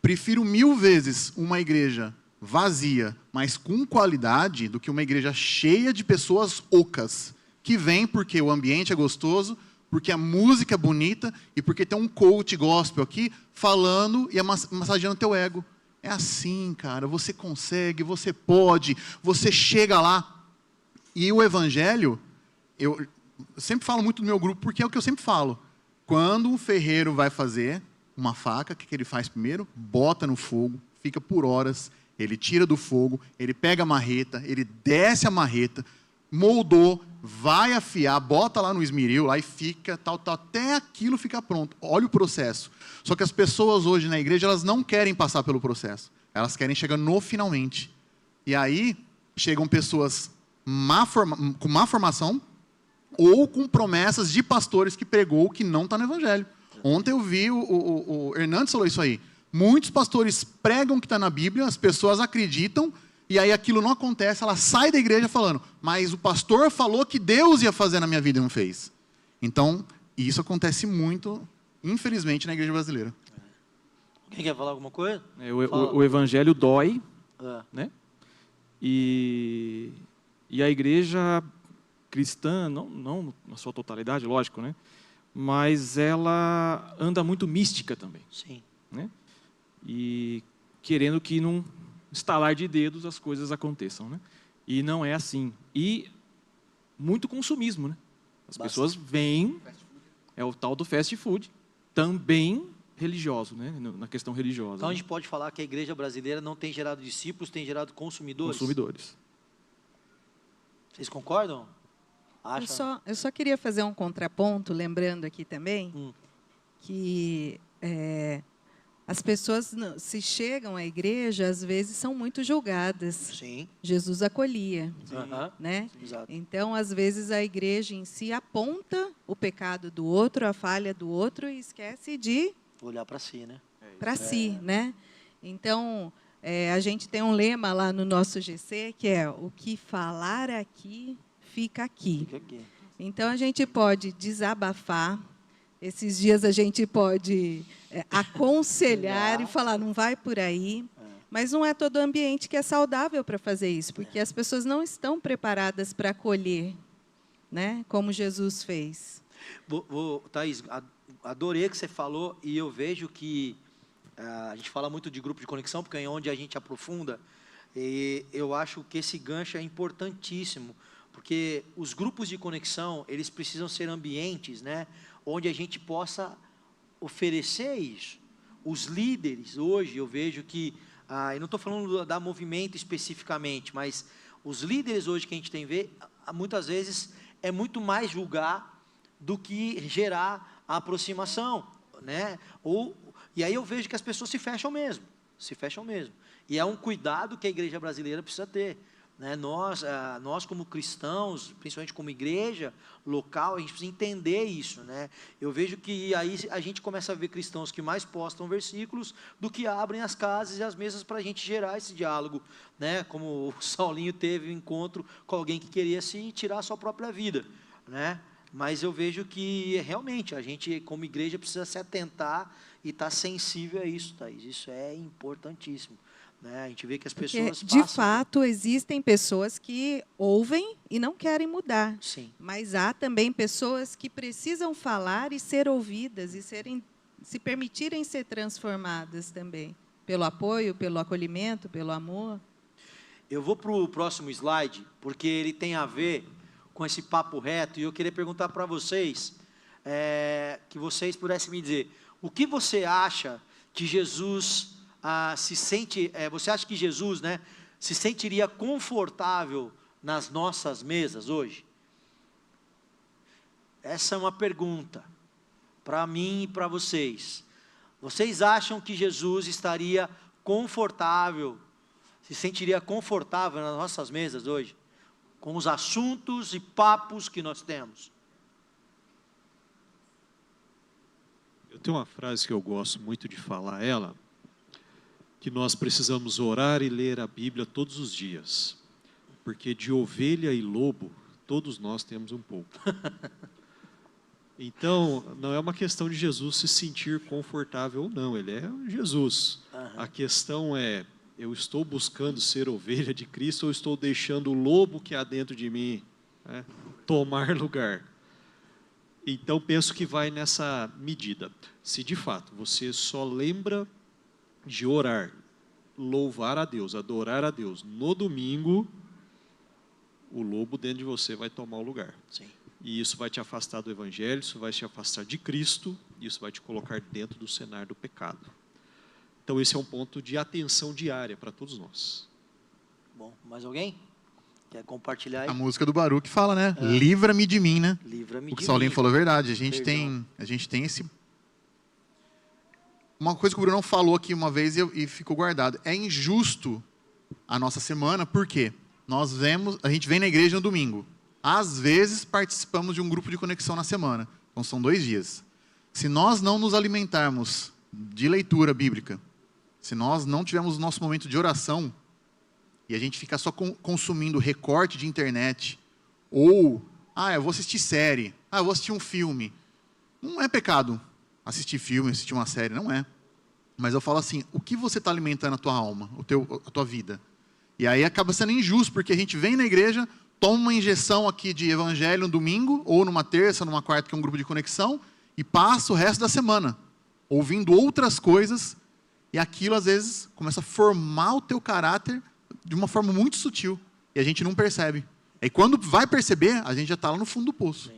prefiro 1000 vezes uma igreja vazia, mas com qualidade, do que uma igreja cheia de pessoas ocas, que vêm porque o ambiente é gostoso, porque a música é bonita, e porque tem um coach gospel aqui, falando e massageando teu ego. É assim, cara, você consegue, você pode, você chega lá. E o evangelho, eu sempre falo muito no meu grupo, porque é o que eu sempre falo. Quando um ferreiro vai fazer uma faca, o que ele faz primeiro? Bota no fogo, fica por horas, ele tira do fogo, ele pega a marreta, ele desce a marreta, moldou, vai afiar, bota lá no esmeril, lá e fica, tal, até aquilo ficar pronto. Olha o processo. Só que as pessoas hoje na igreja, elas não querem passar pelo processo. Elas querem chegar no finalmente. E aí, chegam pessoas com má formação, ou com promessas de pastores que pregou que não está no evangelho. Ontem eu vi, o Hernandes falou isso aí. Muitos pastores pregam que está na Bíblia, as pessoas acreditam, e aí aquilo não acontece, ela sai da igreja falando, mas o pastor falou que Deus ia fazer na minha vida e não fez. Então, isso acontece muito, infelizmente, na igreja brasileira. Quem quer falar alguma coisa? O evangelho dói, né? E a igreja cristã, não na sua totalidade, lógico, né? Mas ela anda muito mística também. Sim. Né? E querendo que num estalar de dedos as coisas aconteçam, né? E não é assim. E muito consumismo, né? As pessoas vêm, é o tal do fast food, também religioso, né? Na questão religiosa. Então a gente pode falar que a igreja brasileira não tem gerado discípulos, tem gerado consumidores? Consumidores. Vocês concordam? Eu só queria fazer um contraponto, lembrando aqui também, que as pessoas, se chegam à igreja, às vezes são muito julgadas. Sim. Jesus acolhia. Né? Exato. Então, às vezes, a igreja em si aponta o pecado do outro, a falha do outro, e esquece de olhar para si, né? Para si, né? Então, a gente tem um lema lá no nosso GC, que é o que falar aqui, fica aqui. Fica aqui. Então, a gente pode desabafar. Esses dias a gente pode aconselhar e falar, não vai por aí. Mas não é todo ambiente que é saudável para fazer isso, porque as pessoas não estão preparadas para acolher, né? Como Jesus fez. Thaís, adorei o que você falou, e eu vejo que a gente fala muito de grupo de conexão, porque é onde a gente aprofunda, e eu acho que esse gancho é importantíssimo, porque os grupos de conexão, eles precisam ser ambientes, né, onde a gente possa oferecer isso. Os líderes, hoje, eu vejo que, eu não estou falando da movimento especificamente, mas os líderes hoje que a gente tem ver, muitas vezes, é muito mais julgar do que gerar a aproximação, né? E aí eu vejo que as pessoas se fecham mesmo. E é um cuidado que a igreja brasileira precisa ter, né? Nós como cristãos, principalmente como igreja local, a gente precisa entender isso, né? Eu vejo que aí a gente começa a ver cristãos que mais postam versículos do que abrem as casas e as mesas para a gente gerar esse diálogo, né? Como o Saulinho teve um encontro com alguém que queria se tirar a sua própria vida, né? Mas eu vejo que realmente a gente como igreja precisa se atentar e estar sensível a isso, Thaís. Isso é importantíssimo, né? A gente vê que as pessoas De fato, existem pessoas que ouvem e não querem mudar. Sim. Mas há também pessoas que precisam falar e ser ouvidas e se permitirem ser transformadas também. Pelo apoio, pelo acolhimento, pelo amor. Eu vou para o próximo slide, porque ele tem a ver com esse papo reto, e eu queria perguntar para vocês, que vocês pudessem me dizer, o que você acha que Jesus se sente, você acha que Jesus, né, se sentiria confortável nas nossas mesas hoje? Essa é uma pergunta para mim e para vocês. Vocês acham que Jesus estaria confortável, se sentiria confortável nas nossas mesas hoje? Com os assuntos e papos que nós temos? Eu tenho uma frase que eu gosto muito de falar ela, que nós precisamos orar e ler a Bíblia todos os dias, porque de ovelha e lobo, todos nós temos um pouco. Então, não é uma questão de Jesus se sentir confortável ou não, ele é Jesus. A questão é, eu estou buscando ser ovelha de Cristo ou estou deixando o lobo que há dentro de mim, né, tomar lugar? Então, penso que vai nessa medida. Se de fato você só lembra de orar, louvar a Deus, adorar a Deus no domingo, o lobo dentro de você vai tomar o lugar. Sim. E isso vai te afastar do Evangelho, isso vai te afastar de Cristo, isso vai te colocar dentro do cenário do pecado. Então esse é um ponto de atenção diária para todos nós. Bom, mais alguém? Quer compartilhar aí? A música do Baruch fala, né? Livra-me de mim, né? Livra-me O que de o Saulinho mim. falou é verdade. A Perdão. gente tem esse... Uma coisa que o Bruno falou aqui uma vez e ficou guardado. É injusto a nossa semana, por quê? A gente vem na igreja no domingo. Às vezes participamos de um grupo de conexão na semana. Então são 2 dias. Se nós não nos alimentarmos de leitura bíblica, se nós não tivermos o nosso momento de oração, e a gente ficar só consumindo recorte de internet, ou, eu vou assistir série, eu vou assistir um filme. Não é pecado assistir filme, assistir uma série, não é. Mas eu falo assim, o que você está alimentando a tua alma, a tua vida? E aí acaba sendo injusto, porque a gente vem na igreja, toma uma injeção aqui de evangelho no domingo, ou numa terça, numa quarta, que é um grupo de conexão, e passa o resto da semana ouvindo outras coisas, e aquilo às vezes começa a formar o teu caráter de uma forma muito sutil, e a gente não percebe. E quando vai perceber, a gente já está lá no fundo do poço.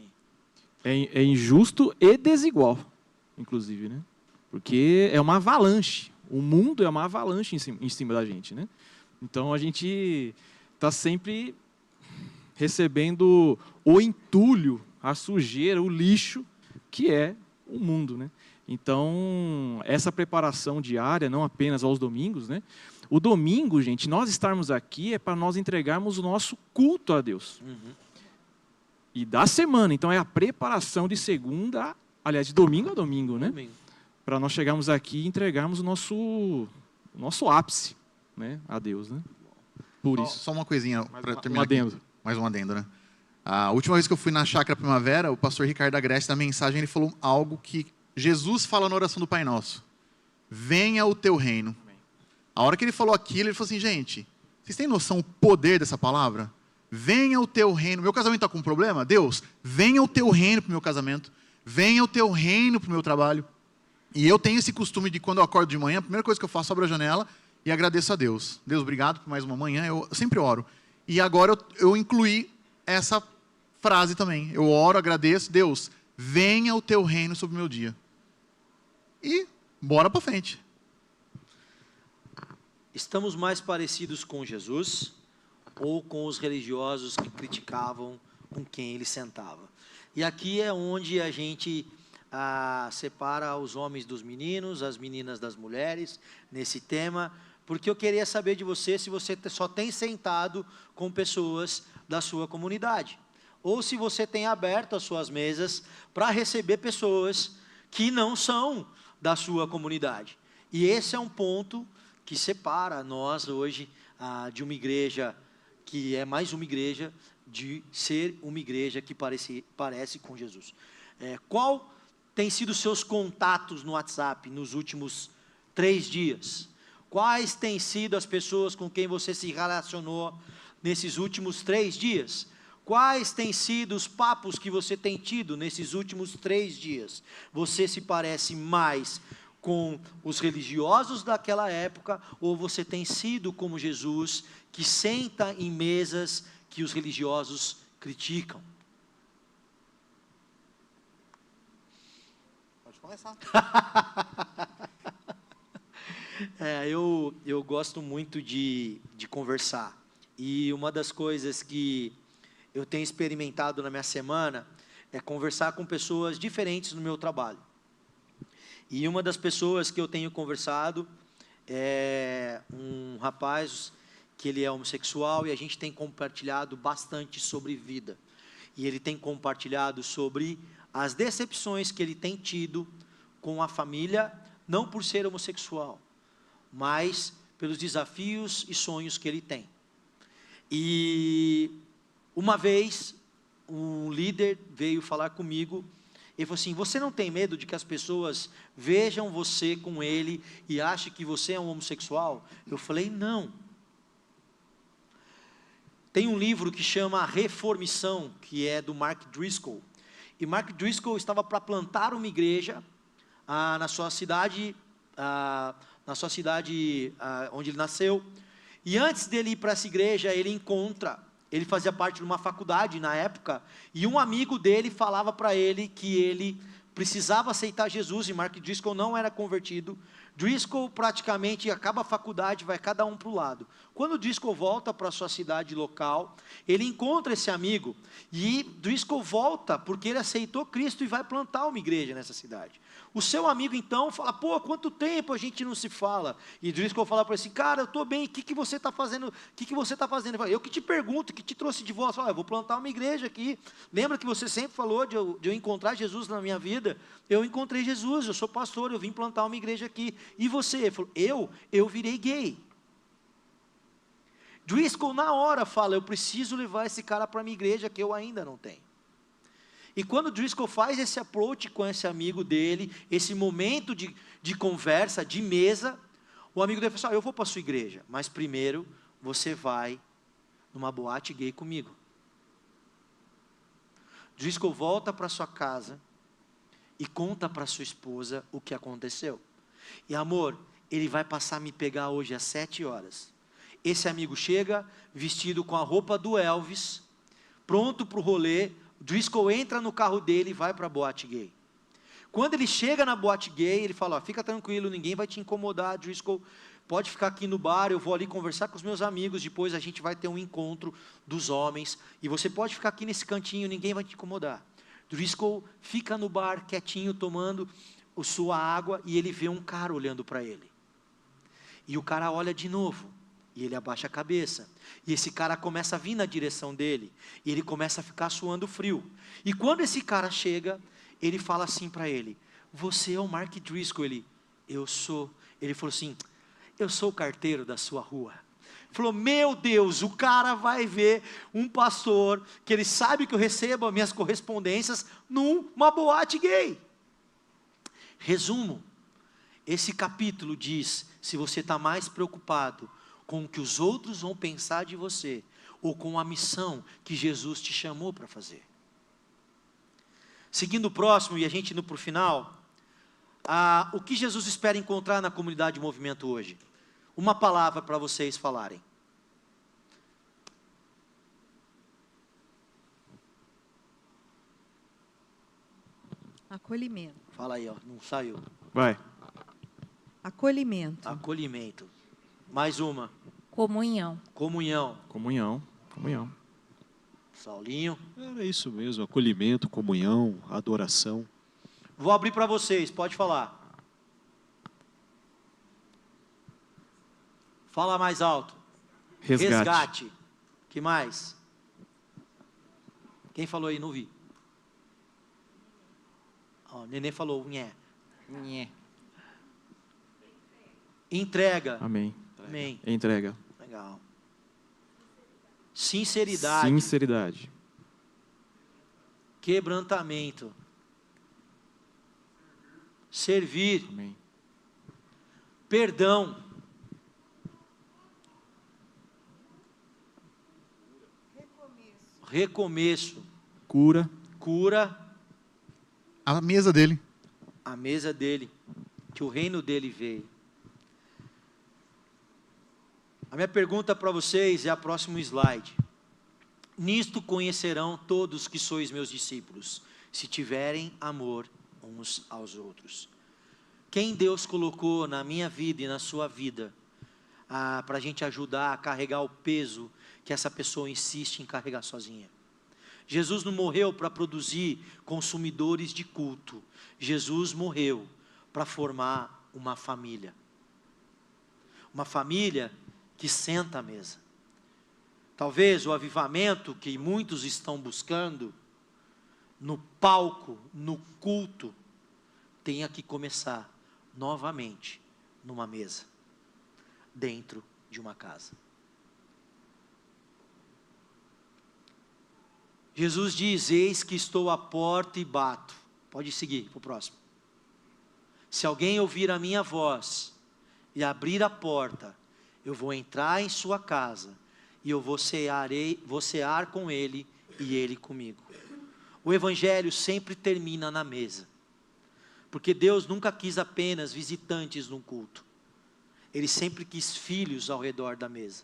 É injusto e desigual, inclusive, né? Porque é uma avalanche. O mundo é uma avalanche em cima da gente, né? Então a gente está sempre recebendo o entulho, a sujeira, o lixo que é o mundo, né? Então essa preparação diária, não apenas aos domingos, né? O domingo, gente, nós estarmos aqui é para nós entregarmos o nosso culto a Deus. E da semana, então é a preparação de segunda, aliás, de domingo a domingo, né? Para nós chegarmos aqui e entregarmos o nosso ápice, né, a Deus, né? Por isso. Só uma coisinha para terminar. Um adendo. Aqui. Mais um adendo, né? A última vez que eu fui na Chácara Primavera, o pastor Ricardo Agreste, na mensagem, ele falou algo que Jesus fala na oração do Pai Nosso. Venha o teu reino. A hora que ele falou aquilo, ele falou assim, gente, vocês têm noção do poder dessa palavra? Venha o teu reino. Meu casamento está com um problema? Deus, venha o teu reino para o meu casamento. Venha o teu reino para o meu trabalho. E eu tenho esse costume de, quando eu acordo de manhã, a primeira coisa que eu faço, abro a janela e agradeço a Deus. Deus, obrigado por mais uma manhã. Eu sempre oro. E agora eu incluí essa frase também. Eu oro, agradeço. Deus, venha o teu reino sobre o meu dia. E bora para frente. Estamos mais parecidos com Jesus ou com os religiosos que criticavam com quem ele sentava? E aqui é onde a gente separa os homens dos meninos, as meninas das mulheres, nesse tema, porque eu queria saber de você se você só tem sentado com pessoas da sua comunidade, ou se você tem aberto as suas mesas para receber pessoas que não são da sua comunidade. E esse é um ponto que separa nós hoje de uma igreja que é mais uma igreja, de ser uma igreja que parece com Jesus. Qual tem sido os seus contatos no WhatsApp nos últimos 3 dias? Quais têm sido as pessoas com quem você se relacionou nesses últimos 3 dias? Quais têm sido os papos que você tem tido nesses últimos 3 dias? Você se parece mais com os religiosos daquela época, ou você tem sido como Jesus, que senta em mesas que os religiosos criticam? Pode começar. Eu gosto muito de conversar, e uma das coisas que eu tenho experimentado na minha semana é conversar com pessoas diferentes no meu trabalho. E uma das pessoas que eu tenho conversado é um rapaz que ele é homossexual, e a gente tem compartilhado bastante sobre vida. E ele tem compartilhado sobre as decepções que ele tem tido com a família, não por ser homossexual, mas pelos desafios e sonhos que ele tem. E uma vez, um líder veio falar comigo. Ele falou assim: você não tem medo de que as pessoas vejam você com ele e achem que você é um homossexual? Eu falei: não. Tem um livro que chama Reformição, que é do Mark Driscoll. E Mark Driscoll estava para plantar uma igreja na sua cidade, onde ele nasceu. E antes dele ir para essa igreja, ele fazia parte de uma faculdade na época, e um amigo dele falava para ele que ele precisava aceitar Jesus, e Mark Driscoll não era convertido. Driscoll praticamente acaba a faculdade, vai cada um para o lado. Quando Driscoll volta para a sua cidade local, ele encontra esse amigo, e Driscoll volta porque ele aceitou Cristo e vai plantar uma igreja nessa cidade. O seu amigo então fala: pô, quanto tempo a gente não se fala? E Driscoll fala para ele assim: cara, eu estou bem, o que você está fazendo? O que você está fazendo? Eu que te pergunto, que te trouxe de volta. Eu vou plantar uma igreja aqui. Lembra que você sempre falou de eu encontrar Jesus na minha vida? Eu encontrei Jesus, eu sou pastor, eu vim plantar uma igreja aqui. E você? Ele falou: eu virei gay. Driscoll na hora fala: eu preciso levar esse cara para a minha igreja que eu ainda não tenho. E quando Driscoll faz esse approach com esse amigo dele, esse momento de conversa, de mesa, o amigo dele fala assim: eu vou para a sua igreja, mas primeiro você vai numa boate gay comigo. Driscoll volta para sua casa e conta para sua esposa o que aconteceu. E amor, ele vai passar a me pegar hoje às 7 horas. Esse amigo chega vestido com a roupa do Elvis, pronto para o rolê. Driscoll entra no carro dele e vai para a boate gay. Quando ele chega na boate gay, ele fala: fica tranquilo, ninguém vai te incomodar, Driscoll, pode ficar aqui no bar, eu vou ali conversar com os meus amigos, depois a gente vai ter um encontro dos homens, e você pode ficar aqui nesse cantinho, ninguém vai te incomodar. Driscoll fica no bar, quietinho, tomando sua água, e ele vê um cara olhando para ele. E o cara olha de novo, e ele abaixa a cabeça, e esse cara começa a vir na direção dele, e ele começa a ficar suando frio. E quando esse cara chega, ele fala assim para ele: você é o Mark Driscoll? Eu sou. Ele falou assim: eu sou o carteiro da sua rua. Ele falou: meu Deus, o cara vai ver um pastor, que ele sabe que eu recebo as minhas correspondências, numa boate gay. Resumo, esse capítulo diz: se você está mais preocupado com o que os outros vão pensar de você, ou com a missão que Jesus te chamou para fazer. Seguindo o próximo, e a gente indo para o final, o que Jesus espera encontrar na comunidade de movimento hoje? Uma palavra para vocês falarem. Acolhimento. Fala aí, ó, não saiu. Vai. Acolhimento. Acolhimento. Mais uma. Comunhão. Comunhão. Comunhão. Saulinho. Era isso mesmo: acolhimento, comunhão, adoração. Vou abrir para vocês, pode falar. Fala mais alto. Resgate. Que mais? Quem falou aí? Não vi. Ó, o Nenê falou, nhé. Entrega. Amém. Amém. Entrega. Legal. Sinceridade. Sinceridade. Quebrantamento. Servir. Amém. Perdão. Recomeço. Cura. Cura. A mesa dele. A mesa dele. Que o reino dele veio. A minha pergunta para vocês é a próximo slide. Nisto conhecerão todos que sois meus discípulos, se tiverem amor uns aos outros. Quem Deus colocou na minha vida e na sua vida para a gente ajudar a carregar o peso que essa pessoa insiste em carregar sozinha? Jesus não morreu para produzir consumidores de culto. Jesus morreu para formar uma família. Uma família que senta à mesa. Talvez o avivamento que muitos estão buscando no palco, no culto, tenha que começar novamente numa mesa, dentro de uma casa. Jesus diz: eis que estou à porta e bato. Pode seguir para o próximo. Se alguém ouvir a minha voz e abrir a porta, eu vou entrar em sua casa e eu vou cear com ele e ele comigo. O evangelho sempre termina na mesa, porque Deus nunca quis apenas visitantes num culto. Ele sempre quis filhos ao redor da mesa.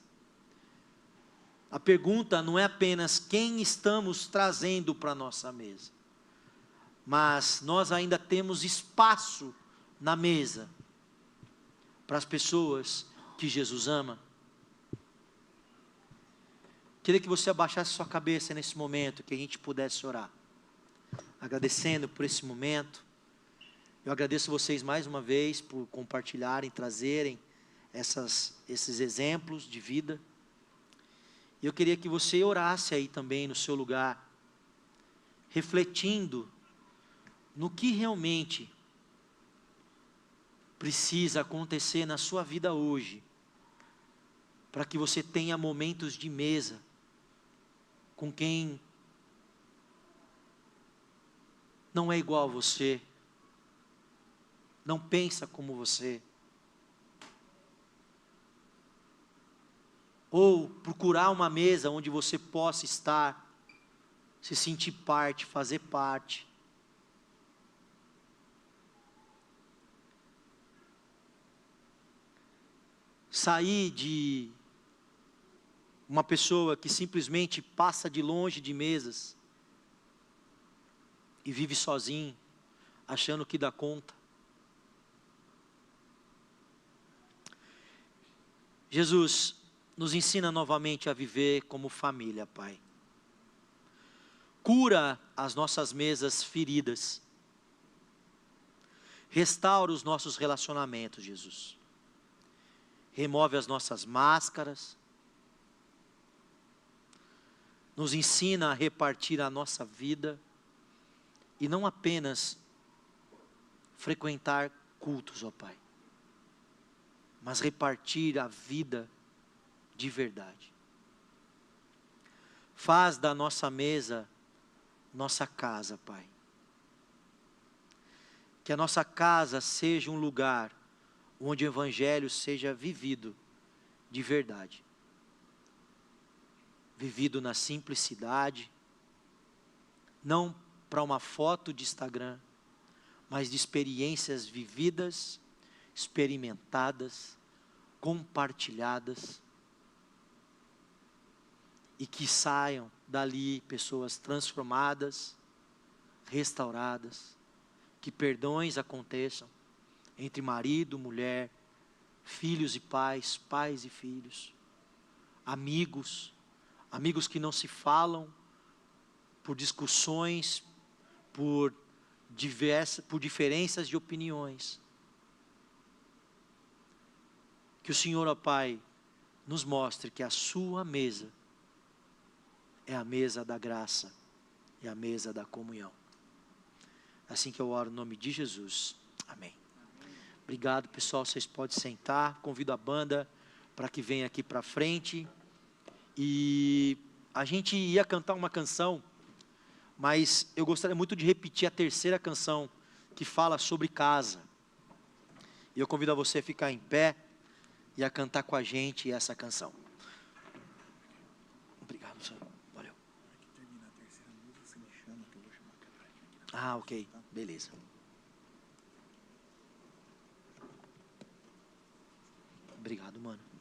A pergunta não é apenas quem estamos trazendo para a nossa mesa, mas nós ainda temos espaço na mesa para as pessoas que Jesus ama. Queria que você abaixasse sua cabeça nesse momento, que a gente pudesse orar, agradecendo por esse momento. Eu agradeço vocês mais uma vez por compartilharem, trazerem esses exemplos de vida. E eu queria que você orasse aí também no seu lugar, refletindo no que realmente precisa acontecer na sua vida hoje, para que você tenha momentos de mesa com quem não é igual a você, não pensa como você, ou procurar uma mesa onde você possa estar, se sentir parte, fazer parte. Sair de uma pessoa que simplesmente passa de longe de mesas e vive sozinho, achando que dá conta. Jesus, nos ensina novamente a viver como família, Pai. Cura as nossas mesas feridas. Restaura os nossos relacionamentos, Jesus. Remove as nossas máscaras. Nos ensina a repartir a nossa vida. E não apenas frequentar cultos, ó Pai, mas repartir a vida de verdade. Faz da nossa mesa nossa casa, Pai. Que a nossa casa seja um lugar onde o evangelho seja vivido de verdade. Vivido na simplicidade, não para uma foto de Instagram, mas de experiências vividas, experimentadas, compartilhadas, e que saiam dali pessoas transformadas, restauradas, que perdões aconteçam entre marido, mulher, filhos e pais, pais e filhos, amigos que não se falam por discussões, por diferenças de opiniões. Que o Senhor, ó Pai, nos mostre que a sua mesa é a mesa da graça e a mesa da comunhão. Assim que eu oro no nome de Jesus. Amém. Obrigado, pessoal. Vocês podem sentar. Convido a banda para que venha aqui para frente. E a gente ia cantar uma canção, mas eu gostaria muito de repetir a terceira canção, que fala sobre casa. E eu convido a você a ficar em pé e a cantar com a gente essa canção. Obrigado, senhor. Valeu. Ah, ok. Beleza. Obrigado, mano.